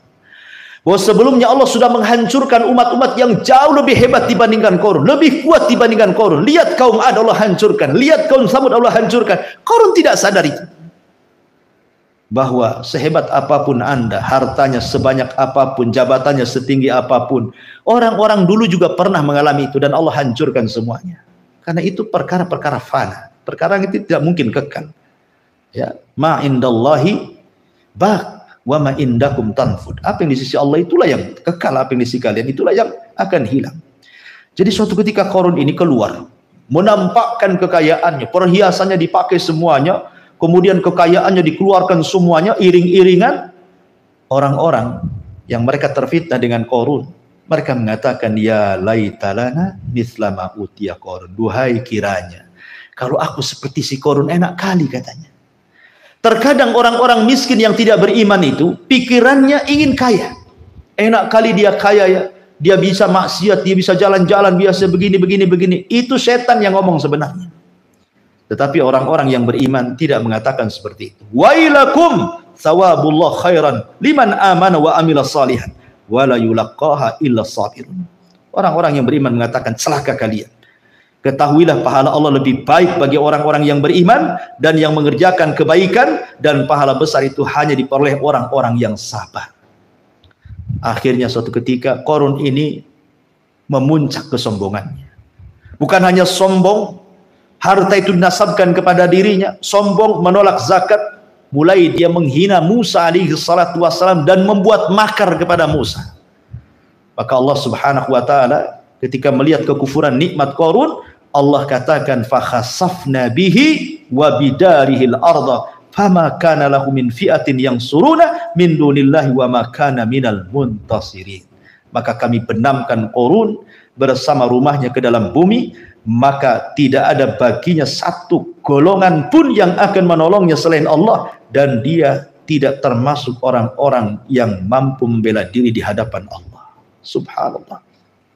bahwa sebelumnya Allah sudah menghancurkan umat-umat yang jauh lebih hebat dibandingkan Qarun, lebih kuat dibandingkan Qarun. Lihat kaum Ad Allah hancurkan, lihat kaum Samud Allah hancurkan. Qarun tidak sadar itu, bahwa sehebat apapun Anda, hartanya sebanyak apapun, jabatannya setinggi apapun, orang-orang dulu juga pernah mengalami itu dan Allah hancurkan semuanya. Karena itu perkara-perkara fana, perkara itu tidak mungkin kekal. Ya, ma indallahi baq wa ma indakum tanfud. Apa yang di sisi Allah itulah yang kekal, apa yang di sisi kalian itulah yang akan hilang. Jadi suatu ketika Qarun ini keluar, menampakkan kekayaannya, perhiasannya dipakai semuanya, kemudian kekayaannya dikeluarkan semuanya, iring-iringan. Orang-orang yang mereka terfitnah dengan Qarun, mereka mengatakan, ya laitalana mislama utiya Qarun. Duhai kiranya kalau aku seperti si Qarun, enak kali katanya. Terkadang orang-orang miskin yang tidak beriman itu pikirannya ingin kaya. Enak kali dia kaya ya, dia bisa maksiat, dia bisa jalan-jalan biasa begini. Itu setan yang ngomong sebenarnya. Tetapi orang-orang yang beriman tidak mengatakan seperti itu. Wailakum thawabullah khairan liman amana wa amila salihan wala yulaqqaha illa sabirun. Orang-orang yang beriman mengatakan, celaka kalian. Ketahuilah pahala Allah lebih baik bagi orang-orang yang beriman dan yang mengerjakan kebaikan, dan pahala besar itu hanya diperoleh orang-orang yang sabar. Akhirnya suatu ketika Qarun ini memuncak kesombongannya. Bukan hanya sombong, harta itu dinasabkan kepada dirinya, sombong menolak zakat, mulai dia menghina Musa alaihi salatu wassalam dan membuat makar kepada Musa. Maka Allah Subhanahu wa taala ketika melihat kekufuran nikmat Qarun, Allah katakan, fakhasafna bihi wa bidarihil arda fama kana lahu min fi'atin yansuruna min dunillahi wa ma kana minal muntasirin. Maka kami benamkan Qarun bersama rumahnya ke dalam bumi, maka tidak ada baginya satu golongan pun yang akan menolongnya selain Allah, dan dia tidak termasuk orang-orang yang mampu membela diri di hadapan Allah. Subhanallah.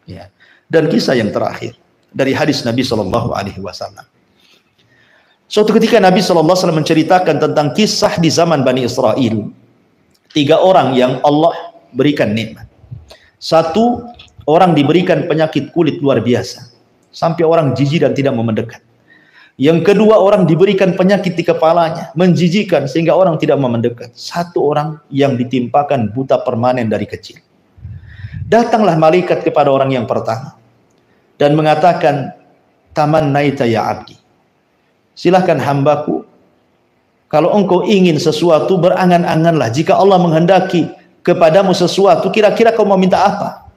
Ya. Dan kisah yang terakhir dari hadis Nabi Shallallahu Alaihi Wasallam. Suatu ketika Nabi Shallallahu Alaihi Wasallam menceritakan tentang kisah di zaman Bani Israel. 3 orang yang Allah berikan nikmat. 1 orang diberikan penyakit kulit luar biasa, sampai orang jijik dan tidak mau mendekat. Yang kedua, orang diberikan penyakit di kepalanya, menjijikan sehingga orang tidak mau mendekat. 1 orang yang ditimpakan buta permanen dari kecil. Datanglah malaikat kepada orang yang pertama dan mengatakan, tamannaita ya abdi, silahkan hambaku, kalau engkau ingin sesuatu berangan-anganlah, jika Allah menghendaki kepadamu sesuatu, kira-kira kau mau minta apa?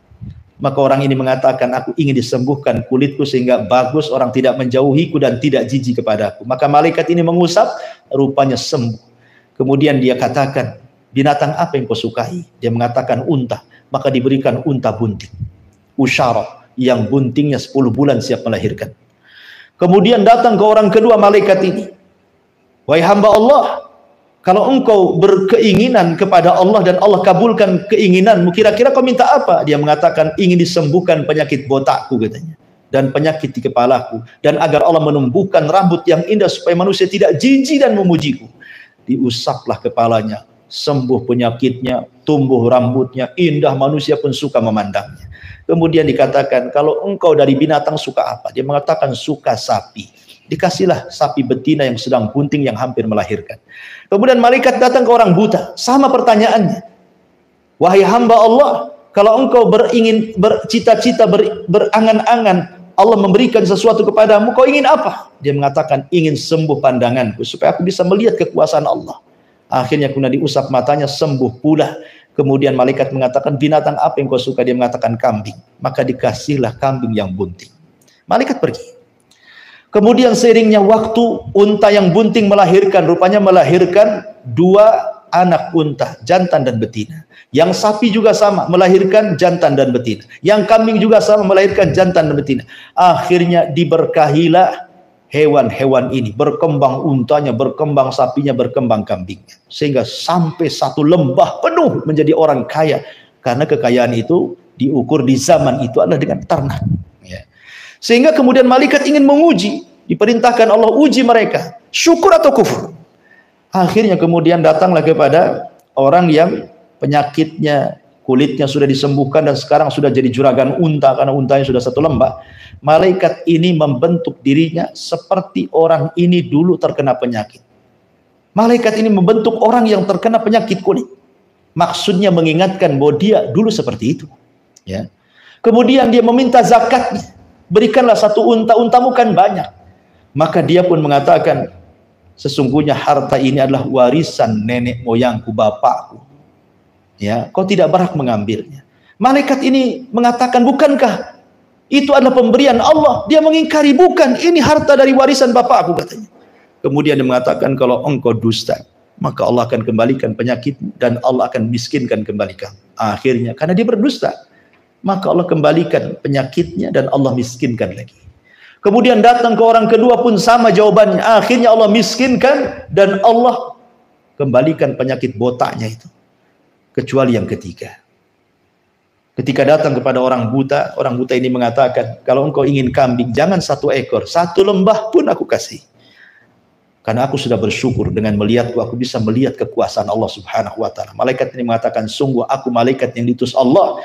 Maka orang ini mengatakan, aku ingin disembuhkan kulitku sehingga bagus, orang tidak menjauhiku dan tidak jijik kepadaku. Maka malaikat ini mengusap, rupanya sembuh. Kemudian dia katakan, binatang apa yang kau sukai? Dia mengatakan unta. Maka diberikan unta bunting, usyarah, yang buntingnya 10 bulan siap melahirkan. Kemudian datang ke orang kedua malaikat ini. Wahai hamba Allah, kalau engkau berkeinginan kepada Allah dan Allah kabulkan keinginanmu, kira-kira kau minta apa? Dia mengatakan ingin disembuhkan penyakit botakku katanya, dan penyakit di kepalaku, dan agar Allah menumbuhkan rambut yang indah supaya manusia tidak jijik dan memujiku. Diusaplah kepalanya, sembuh penyakitnya, tumbuh rambutnya, indah, manusia pun suka memandangnya. Kemudian dikatakan, kalau engkau dari binatang suka apa? Dia mengatakan suka sapi. Dikasihlah sapi betina yang sedang bunting yang hampir melahirkan. Kemudian malaikat datang ke orang buta, sama pertanyaannya. Wahai hamba Allah, kalau engkau bercita-cita, berangan-angan Allah memberikan sesuatu kepadamu, kau ingin apa? Dia mengatakan ingin sembuh pandanganku supaya aku bisa melihat kekuasaan Allah. Akhirnya kemudian diusap matanya, sembuh pula. Kemudian malaikat mengatakan, binatang apa yang kau suka? Dia mengatakan kambing. Maka dikasihlah kambing yang bunting. Malaikat pergi. Kemudian seiringnya waktu, unta yang bunting melahirkan. Rupanya melahirkan 2 anak unta, jantan dan betina. Yang sapi juga sama, melahirkan jantan dan betina. Yang kambing juga sama, melahirkan jantan dan betina. Akhirnya diberkahilah hewan-hewan ini, berkembang untanya, berkembang sapinya, berkembang kambingnya, sehingga sampai satu lembah penuh menjadi orang kaya, karena kekayaan itu diukur di zaman itu adalah dengan ternak. Sehingga kemudian malaikat ingin menguji, diperintahkan Allah uji mereka, syukur atau kufur. Akhirnya kemudian datanglah kepada orang yang penyakitnya, kulitnya sudah disembuhkan dan sekarang sudah jadi juragan unta karena untanya sudah satu lembah. Malaikat ini membentuk dirinya seperti orang ini dulu terkena penyakit. Malaikat ini membentuk orang yang terkena penyakit kulit. Maksudnya mengingatkan bahwa dia dulu seperti itu. Ya. Kemudian dia meminta zakatnya. Berikanlah satu unta, untamu kan banyak. Maka dia pun mengatakan, sesungguhnya harta ini adalah warisan nenek moyangku, bapakku. Ya, kau tidak berhak mengambilnya. Malaikat ini mengatakan, bukankah itu adalah pemberian Allah? Dia mengingkari, bukan, ini harta dari warisan bapakku katanya. Kemudian dia mengatakan, kalau engkau dusta, maka Allah akan kembalikan penyakitmu dan Allah akan miskinkan kembali kamu. Akhirnya karena dia berdusta, maka Allah kembalikan penyakitnya dan Allah miskinkan lagi. Kemudian datang ke orang kedua pun sama jawabannya. Akhirnya Allah miskinkan dan Allah kembalikan penyakit botaknya itu. Kecuali yang ketiga. Ketika datang kepada orang buta ini mengatakan, kalau engkau ingin kambing, jangan 1 ekor, 1 lembah pun aku kasih. Karena aku sudah bersyukur dengan melihatku, aku bisa melihat kekuasaan Allah Subhanahu wa ta'ala. Malaikat ini mengatakan, sungguh aku malaikat yang diutus Allah,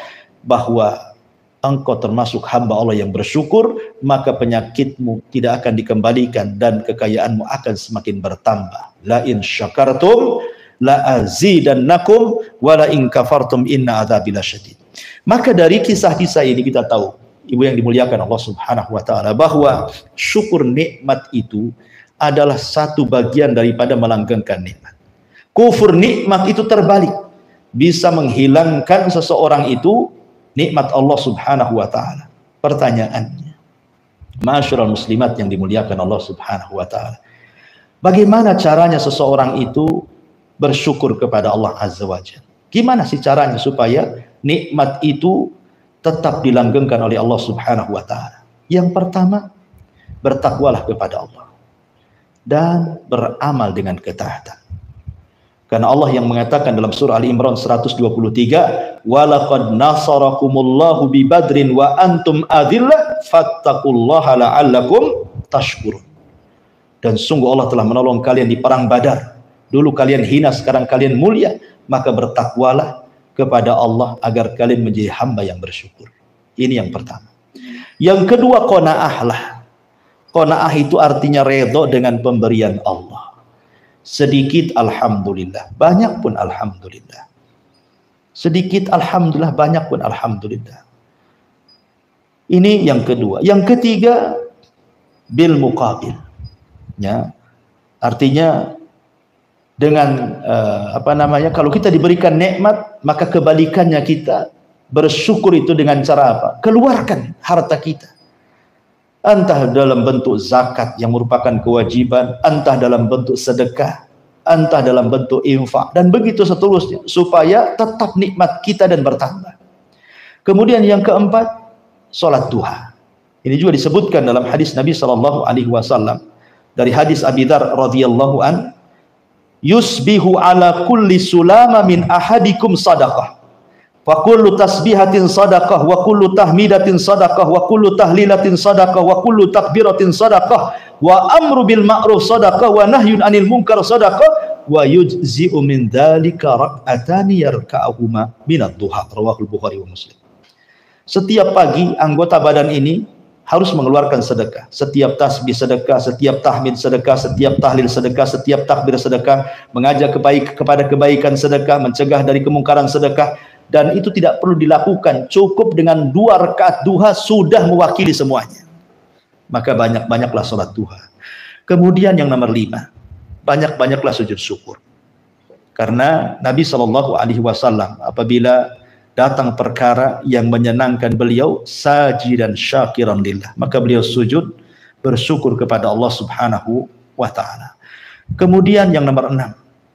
bahwa engkau termasuk hamba Allah yang bersyukur, maka penyakitmu tidak akan dikembalikan dan kekayaanmu akan semakin bertambah. La in syakartum la azidannakum wa la in kafartum inna adzabi lasyadid. Maka dari kisah-kisah ini kita tahu, ibu yang dimuliakan Allah Subhanahu wa ta'ala, bahwa syukur nikmat itu adalah satu bagian daripada melanggengkan nikmat. Kufur nikmat itu terbalik, bisa menghilangkan seseorang itu nikmat Allah Subhanahu wa ta'ala. Pertanyaannya, ma'asyiral muslimat yang dimuliakan Allah Subhanahu wa ta'ala, bagaimana caranya seseorang itu bersyukur kepada Allah Azza wa Jalla? Gimana sih caranya supaya nikmat itu tetap dilanggengkan oleh Allah Subhanahu wa ta'ala? Yang pertama, bertakwalah kepada Allah dan beramal dengan ketaatan. Karena Allah yang mengatakan dalam surah Ali Imran 123, walaqad nasarakumullahu bi badrin wa antum adillah fattaqullaha la'allakum tashkurun. Dan sungguh Allah telah menolong kalian di perang Badar. Dulu kalian hina, sekarang kalian mulia. Maka bertakwalah kepada Allah agar kalian menjadi hamba yang bersyukur. Ini yang pertama. Yang kedua, qanaahlah. Qanaah itu artinya redha dengan pemberian Allah. Sedikit alhamdulillah, banyak pun alhamdulillah. Sedikit alhamdulillah, banyak pun alhamdulillah. Ini yang kedua. Yang ketiga, bil muqabil. Ya. Artinya dengan kalau kita diberikan nikmat, maka kebalikannya kita bersyukur itu dengan cara apa? Keluarkan harta kita. Entah dalam bentuk zakat yang merupakan kewajiban, entah dalam bentuk sedekah, entah dalam bentuk infak, dan begitu seterusnya, supaya tetap nikmat kita dan bertambah. Kemudian yang keempat, salat duha. Ini juga disebutkan dalam hadis Nabi sallallahu alaihi wasallam dari hadis Abi Dzar radhiyallahu an, yusbihu ala kulli sulama min ahadikum sadaqah, wa kullu tasbihatin sadaqah, wa kullu tahmidatin sadaqah, wa kullu tahlilatin sadaqah, wa kullu takbiratin sadaqah, wa amru bil ma'ruf sadaqah, wa nahyun anil munkar sadaqah, wa yujzi'u min dzalika rak'atani yarka'uhuma minad duha. Rawahul Bukhari wa Muslim. Setiap pagi anggota badan ini harus mengeluarkan sedekah. Setiap tasbih sedekah, setiap tahmid sedekah, setiap tahlil sedekah, setiap takbir sedekah, mengajak kepada kebaikan sedekah, mencegah dari kemungkaran sedekah. Dan itu tidak perlu dilakukan, cukup dengan 2 rakaat duha sudah mewakili semuanya. Maka banyak-banyaklah salat duha. Kemudian yang nomor 5, banyak-banyaklah sujud syukur. Karena Nabi sallallahu alaihi wasallam apabila datang perkara yang menyenangkan beliau, sajidan syakiran lillah, maka beliau sujud bersyukur kepada Allah Subhanahu wa taala. Kemudian yang nomor 6,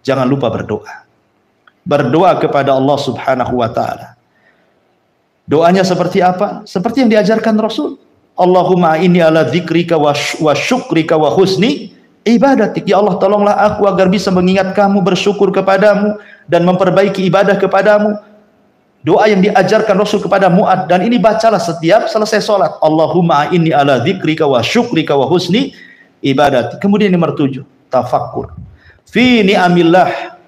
jangan lupa berdoa. Berdoa kepada Allah Subhanahu wa taala. Doanya seperti apa? Seperti yang diajarkan Rasul. Allahumma inni ala dzikrika wa syukrika wa husni ibadatik. Ya Allah, tolonglah aku agar bisa mengingat kamu, bersyukur kepadamu, dan memperbaiki ibadah kepadamu. Doa yang diajarkan Rasul kepada Mu'ad, dan ini bacalah setiap selesai sholat. Allahumma inni ala dzikrika wa syukrika wa husni ibadati. Kemudian nomor 7, tafakkur fi ni'amillah,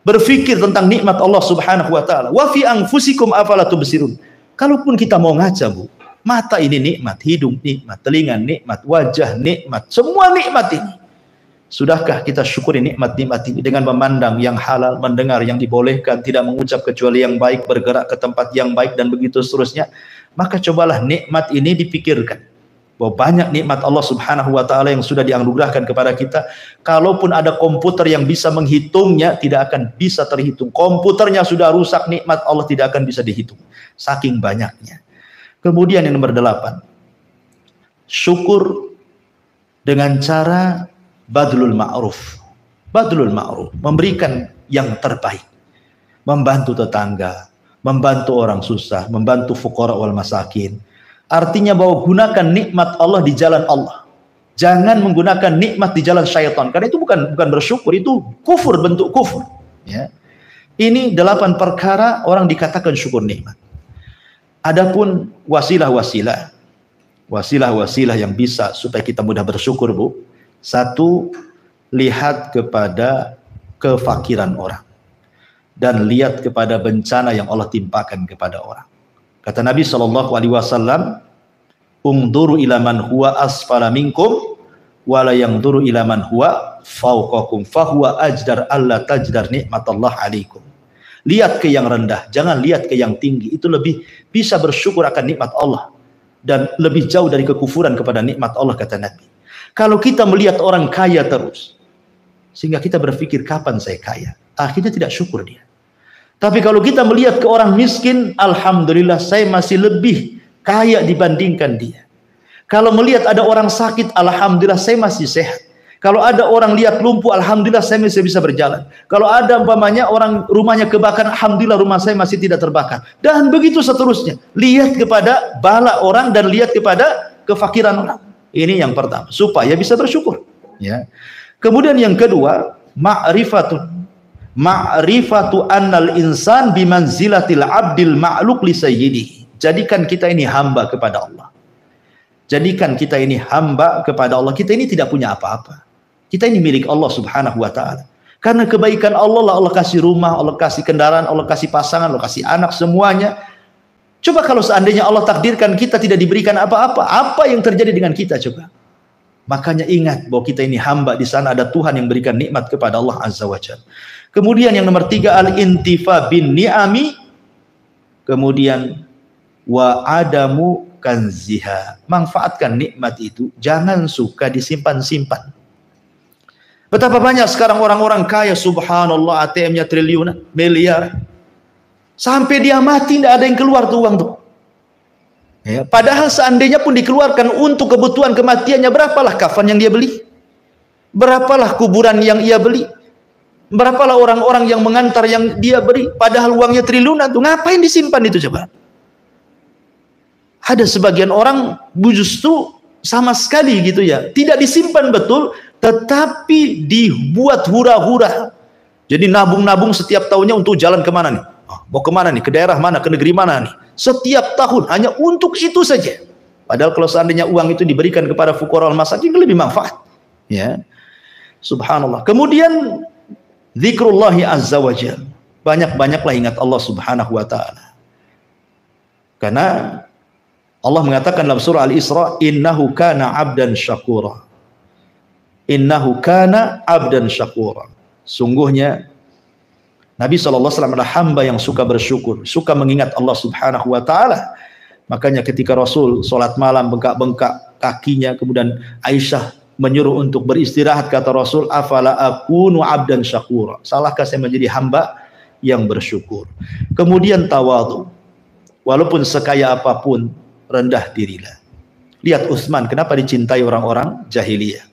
berfikir tentang nikmat Allah Subhanahu wa taala. Wa fi anfusikum afala tubsirun. Kalaupun kita mau ngaca, Bu, mata ini nikmat, hidung nikmat, telinga nikmat, wajah nikmat, semua nikmat ini. Sudahkah kita syukuri nikmat-nikmat ini dengan memandang yang halal, mendengar yang dibolehkan, tidak mengucap kecuali yang baik, bergerak ke tempat yang baik, dan begitu seterusnya? Maka cobalah nikmat ini dipikirkan. Bahwa banyak nikmat Allah Subhanahu wa taala yang sudah dianugerahkan kepada kita. Kalaupun ada komputer yang bisa menghitungnya, tidak akan bisa terhitung. Komputernya sudah rusak, nikmat Allah tidak akan bisa dihitung. Saking banyaknya. Kemudian yang nomor 8, syukur dengan cara badlul ma'ruf. Badlul ma'ruf, memberikan yang terbaik. Membantu tetangga, membantu orang susah, membantu fuqara wal masakin. Artinya bahwa gunakan nikmat Allah di jalan Allah. Jangan menggunakan nikmat di jalan syaitan. Karena itu bukan bersyukur, itu kufur, bentuk kufur. Ya. Ini 8 perkara orang dikatakan syukur nikmat. Adapun wasilah-wasilah yang bisa supaya kita mudah bersyukur, Bu. 1, lihat kepada kefakiran orang. Dan lihat kepada bencana yang Allah timpakan kepada orang. Kata Nabi SAW, ungduru ila man huwa asfala minkum, wala yangduru ila man huwa fauqakum, fahuwa ajdar alla tajdar nikmatallah alaikum. Lihat ke yang rendah, jangan lihat ke yang tinggi. Itu lebih bisa bersyukur akan nikmat Allah. Dan lebih jauh dari kekufuran kepada nikmat Allah, kata Nabi. Kalau kita melihat orang kaya terus, sehingga kita berpikir kapan saya kaya, akhirnya tidak syukur dia. Tapi kalau kita melihat ke orang miskin, alhamdulillah saya masih lebih kaya dibandingkan dia. Kalau melihat ada orang sakit, alhamdulillah saya masih sehat. Kalau ada orang lihat lumpuh, alhamdulillah saya masih bisa berjalan. Kalau ada umpamanya orang rumahnya kebakar, alhamdulillah rumah saya masih tidak terbakar. Dan begitu seterusnya. Lihat kepada bala orang dan lihat kepada kefakiran orang. Ini yang pertama, supaya bisa bersyukur. Ya. Kemudian yang kedua, ma'rifatu annal insan bimanzilatil abdil ma'luq li sayyidihi. Jadikan kita ini hamba kepada Allah. Jadikan kita ini hamba kepada Allah. Kita ini tidak punya apa-apa. Kita ini milik Allah Subhanahu wa taala. Karena kebaikan Allah lah Allah kasih rumah, Allah kasih kendaraan, Allah kasih pasangan, Allah kasih anak, semuanya. Coba kalau seandainya Allah takdirkan kita tidak diberikan apa-apa, apa yang terjadi dengan kita coba? Makanya ingat bahwa kita ini hamba, di sana ada Tuhan yang berikan nikmat kepada Allah Azza wa Jalla. Kemudian yang nomor 3, al-intifa bin ni'ami. Kemudian wa adamu kanziha. Manfaatkan nikmat itu, jangan suka disimpan-simpan. Betapa banyak sekarang orang-orang kaya, subhanallah, ATM-nya triliunan, miliar. Sampai dia mati tidak ada yang keluar tuh uang tuh. Ya, padahal seandainya pun dikeluarkan untuk kebutuhan kematiannya, berapalah kafan yang dia beli? Berapalah kuburan yang ia beli? Berapalah orang-orang yang mengantar yang dia beri, padahal uangnya triliunan tuh ngapain disimpan itu coba? Ada sebagian orang justru sama sekali gitu ya, tidak disimpan betul, tetapi dibuat hura-hura. Jadi nabung-nabung setiap tahunnya untuk jalan kemana nih? Mau kemana nih? Ke daerah mana? Ke negeri mana nih? Setiap tahun hanya untuk itu saja. Padahal kalau seandainya uang itu diberikan kepada fuqara wal masakin lebih manfaat. Ya, subhanallah. Kemudian zikrullahi azza wa jalla. Banyak-banyaklah ingat Allah subhanahu wa ta'ala. Karena Allah mengatakan dalam surah Al-Isra, innahu kana abdan syakura. Innahu kana abdan syakura. Sungguhnya Nabi SAW adalah hamba yang suka bersyukur, suka mengingat Allah subhanahu wa ta'ala. Makanya ketika Rasul sholat malam bengkak-bengkak kakinya, kemudian Aisyah menyuruh untuk beristirahat, kata Rasul, afala akunu abdan syakura. Salahkah saya menjadi hamba yang bersyukur? Kemudian tawadhu. Walaupun sekaya apapun, rendah dirilah. Lihat Utsman, kenapa dicintai orang-orang jahiliyah,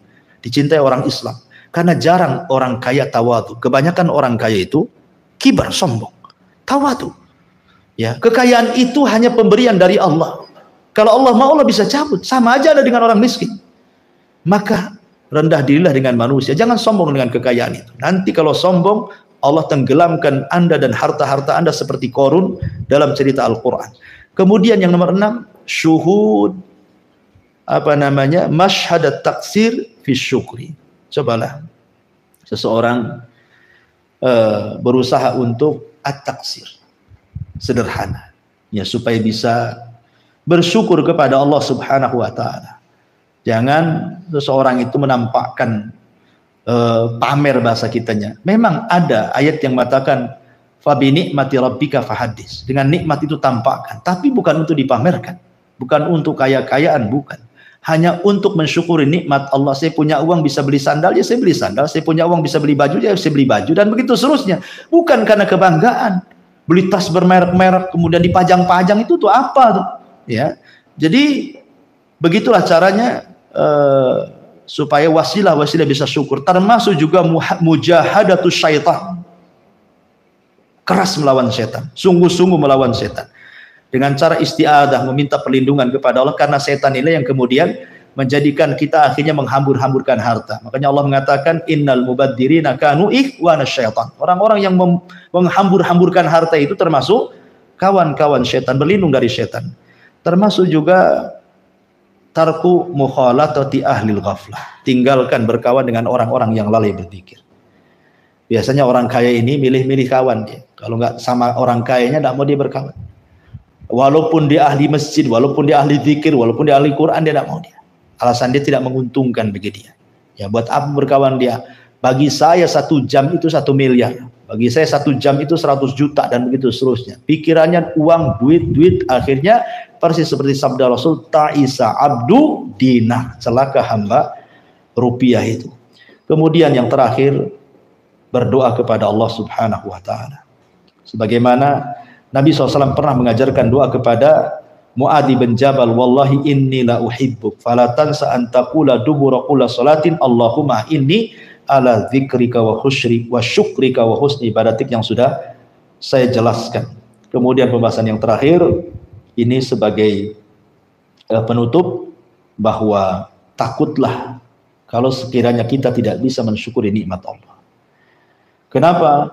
dicintai orang Islam? Karena jarang orang kaya tawadhu. Kebanyakan orang kaya itu kibar, sombong. Tawadhu. Ya, kekayaan itu hanya pemberian dari Allah. Kalau Allah mau, Allah bisa cabut. Sama aja ada dengan orang miskin. Maka rendah dirilah dengan manusia. Jangan sombong dengan kekayaan itu. Nanti kalau sombong, Allah tenggelamkan Anda dan harta-harta Anda seperti Qarun dalam cerita Al-Quran. Kemudian yang nomor 6, syuhud masyhadat taksir fi syukri. Cobalah seseorang berusaha untuk at-taksir, sederhana, ya, supaya bisa bersyukur kepada Allah subhanahu wa ta'ala. Jangan seseorang itu menampakkan pamer bahasa kitanya. Memang ada ayat yang mengatakan fabi ni'mati rabbika fahaddis. Dengan nikmat itu tampakkan, tapi bukan untuk dipamerkan, bukan untuk kaya-kayaan, bukan. Hanya untuk mensyukuri nikmat Allah. Saya punya uang bisa beli sandal, ya saya beli sandal. Saya punya uang bisa beli baju, ya saya beli baju, dan begitu seterusnya. Bukan karena kebanggaan. Beli tas bermerek-merek kemudian dipajang-pajang, itu tuh apa tuh? Ya. Jadi begitulah caranya supaya wasilah-wasilah bisa syukur. Termasuk juga mujahadatus syaitan. Keras melawan setan, sungguh-sungguh melawan setan. Dengan cara isti'adah, meminta perlindungan kepada Allah, karena setan ini yang kemudian menjadikan kita akhirnya menghambur-hamburkan harta. Makanya Allah mengatakan innal mubadzirina kanu ikhwana syaitan. Orang-orang yang menghambur-hamburkan harta itu termasuk kawan-kawan setan, berlindung dari setan. Termasuk juga tarku mukhalatati ahlil ghaflah, tinggalkan berkawan dengan orang-orang yang lalai berzikir. Biasanya orang kaya ini milih-milih kawan dia. Kalau nggak sama orang kayanya, nggak mau dia berkawan. Walaupun dia ahli masjid, walaupun dia ahli zikir, walaupun dia ahli Quran, dia tidak mau dia. Alasan dia tidak menguntungkan bagi dia. Ya, buat apa berkawan dia? Bagi saya 1 jam itu 1 miliar. Bagi saya 1 jam itu 100 juta dan begitu seterusnya. Pikirannya uang, duit, akhirnya persis seperti sabda Rasul, ta'isa abdu dinar, celaka hamba rupiah itu. Kemudian yang terakhir, berdoa kepada Allah subhanahu wa ta'ala. Sebagaimana Nabi SAW pernah mengajarkan doa kepada Mu'adz bin Jabal, wallahi inni la uhibbuk fala tansa an taqula dubura kulli salatin Allahumma inni ala dzikrika wa syukrika wa husni ibadatik, yang sudah saya jelaskan. Kemudian pembahasan yang terakhir ini sebagai penutup, bahwa takutlah kalau sekiranya kita tidak bisa mensyukuri nikmat Allah. Kenapa?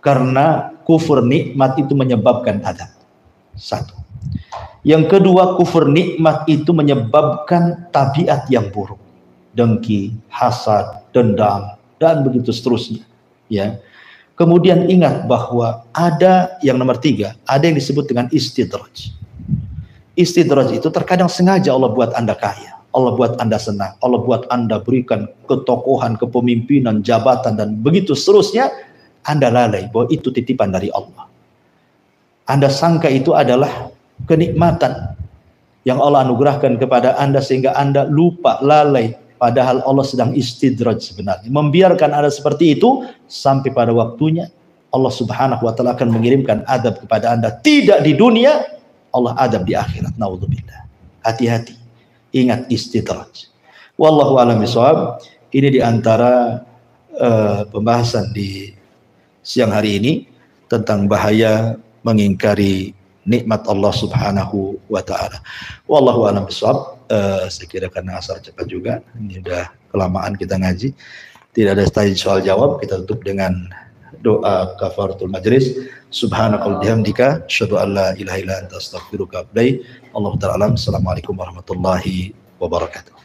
Karena kufur nikmat itu menyebabkan adab. 1. Yang kedua, kufur nikmat itu menyebabkan tabiat yang buruk, dengki, hasad, dendam, dan begitu seterusnya. Ya. Kemudian ingat bahwa ada yang nomor 3, ada yang disebut dengan istidraj. Istidraj itu terkadang sengaja Allah buat Anda kaya, Allah buat Anda senang, Allah buat Anda berikan ketokohan, kepemimpinan, jabatan, dan begitu seterusnya. Anda lalai bahwa itu titipan dari Allah. Anda sangka itu adalah kenikmatan yang Allah anugerahkan kepada Anda, sehingga Anda lupa, lalai, padahal Allah sedang istidraj sebenarnya, membiarkan Anda seperti itu sampai pada waktunya Allah subhanahu wa ta'ala akan mengirimkan adab kepada Anda, tidak di dunia, Allah adab di akhirat. Naudzubillah. Hati-hati, ingat istidraj. Wallahu a'lam bishawab. Ini diantara pembahasan di siang hari ini tentang bahaya mengingkari nikmat Allah Subhanahu wa taala. Wallahu a'lam bishawab. Saya kira karena asar cepat juga, ini udah kelamaan kita ngaji. Tidak ada tanya soal jawab, kita tutup dengan doa kafaratul majlis. Subhanakallahumma bihamdika asyhadu an la ilaha illa anta astaghfiruka wa atubu ilaik. Allahu ta'ala alam. Assalamualaikum warahmatullahi wabarakatuh.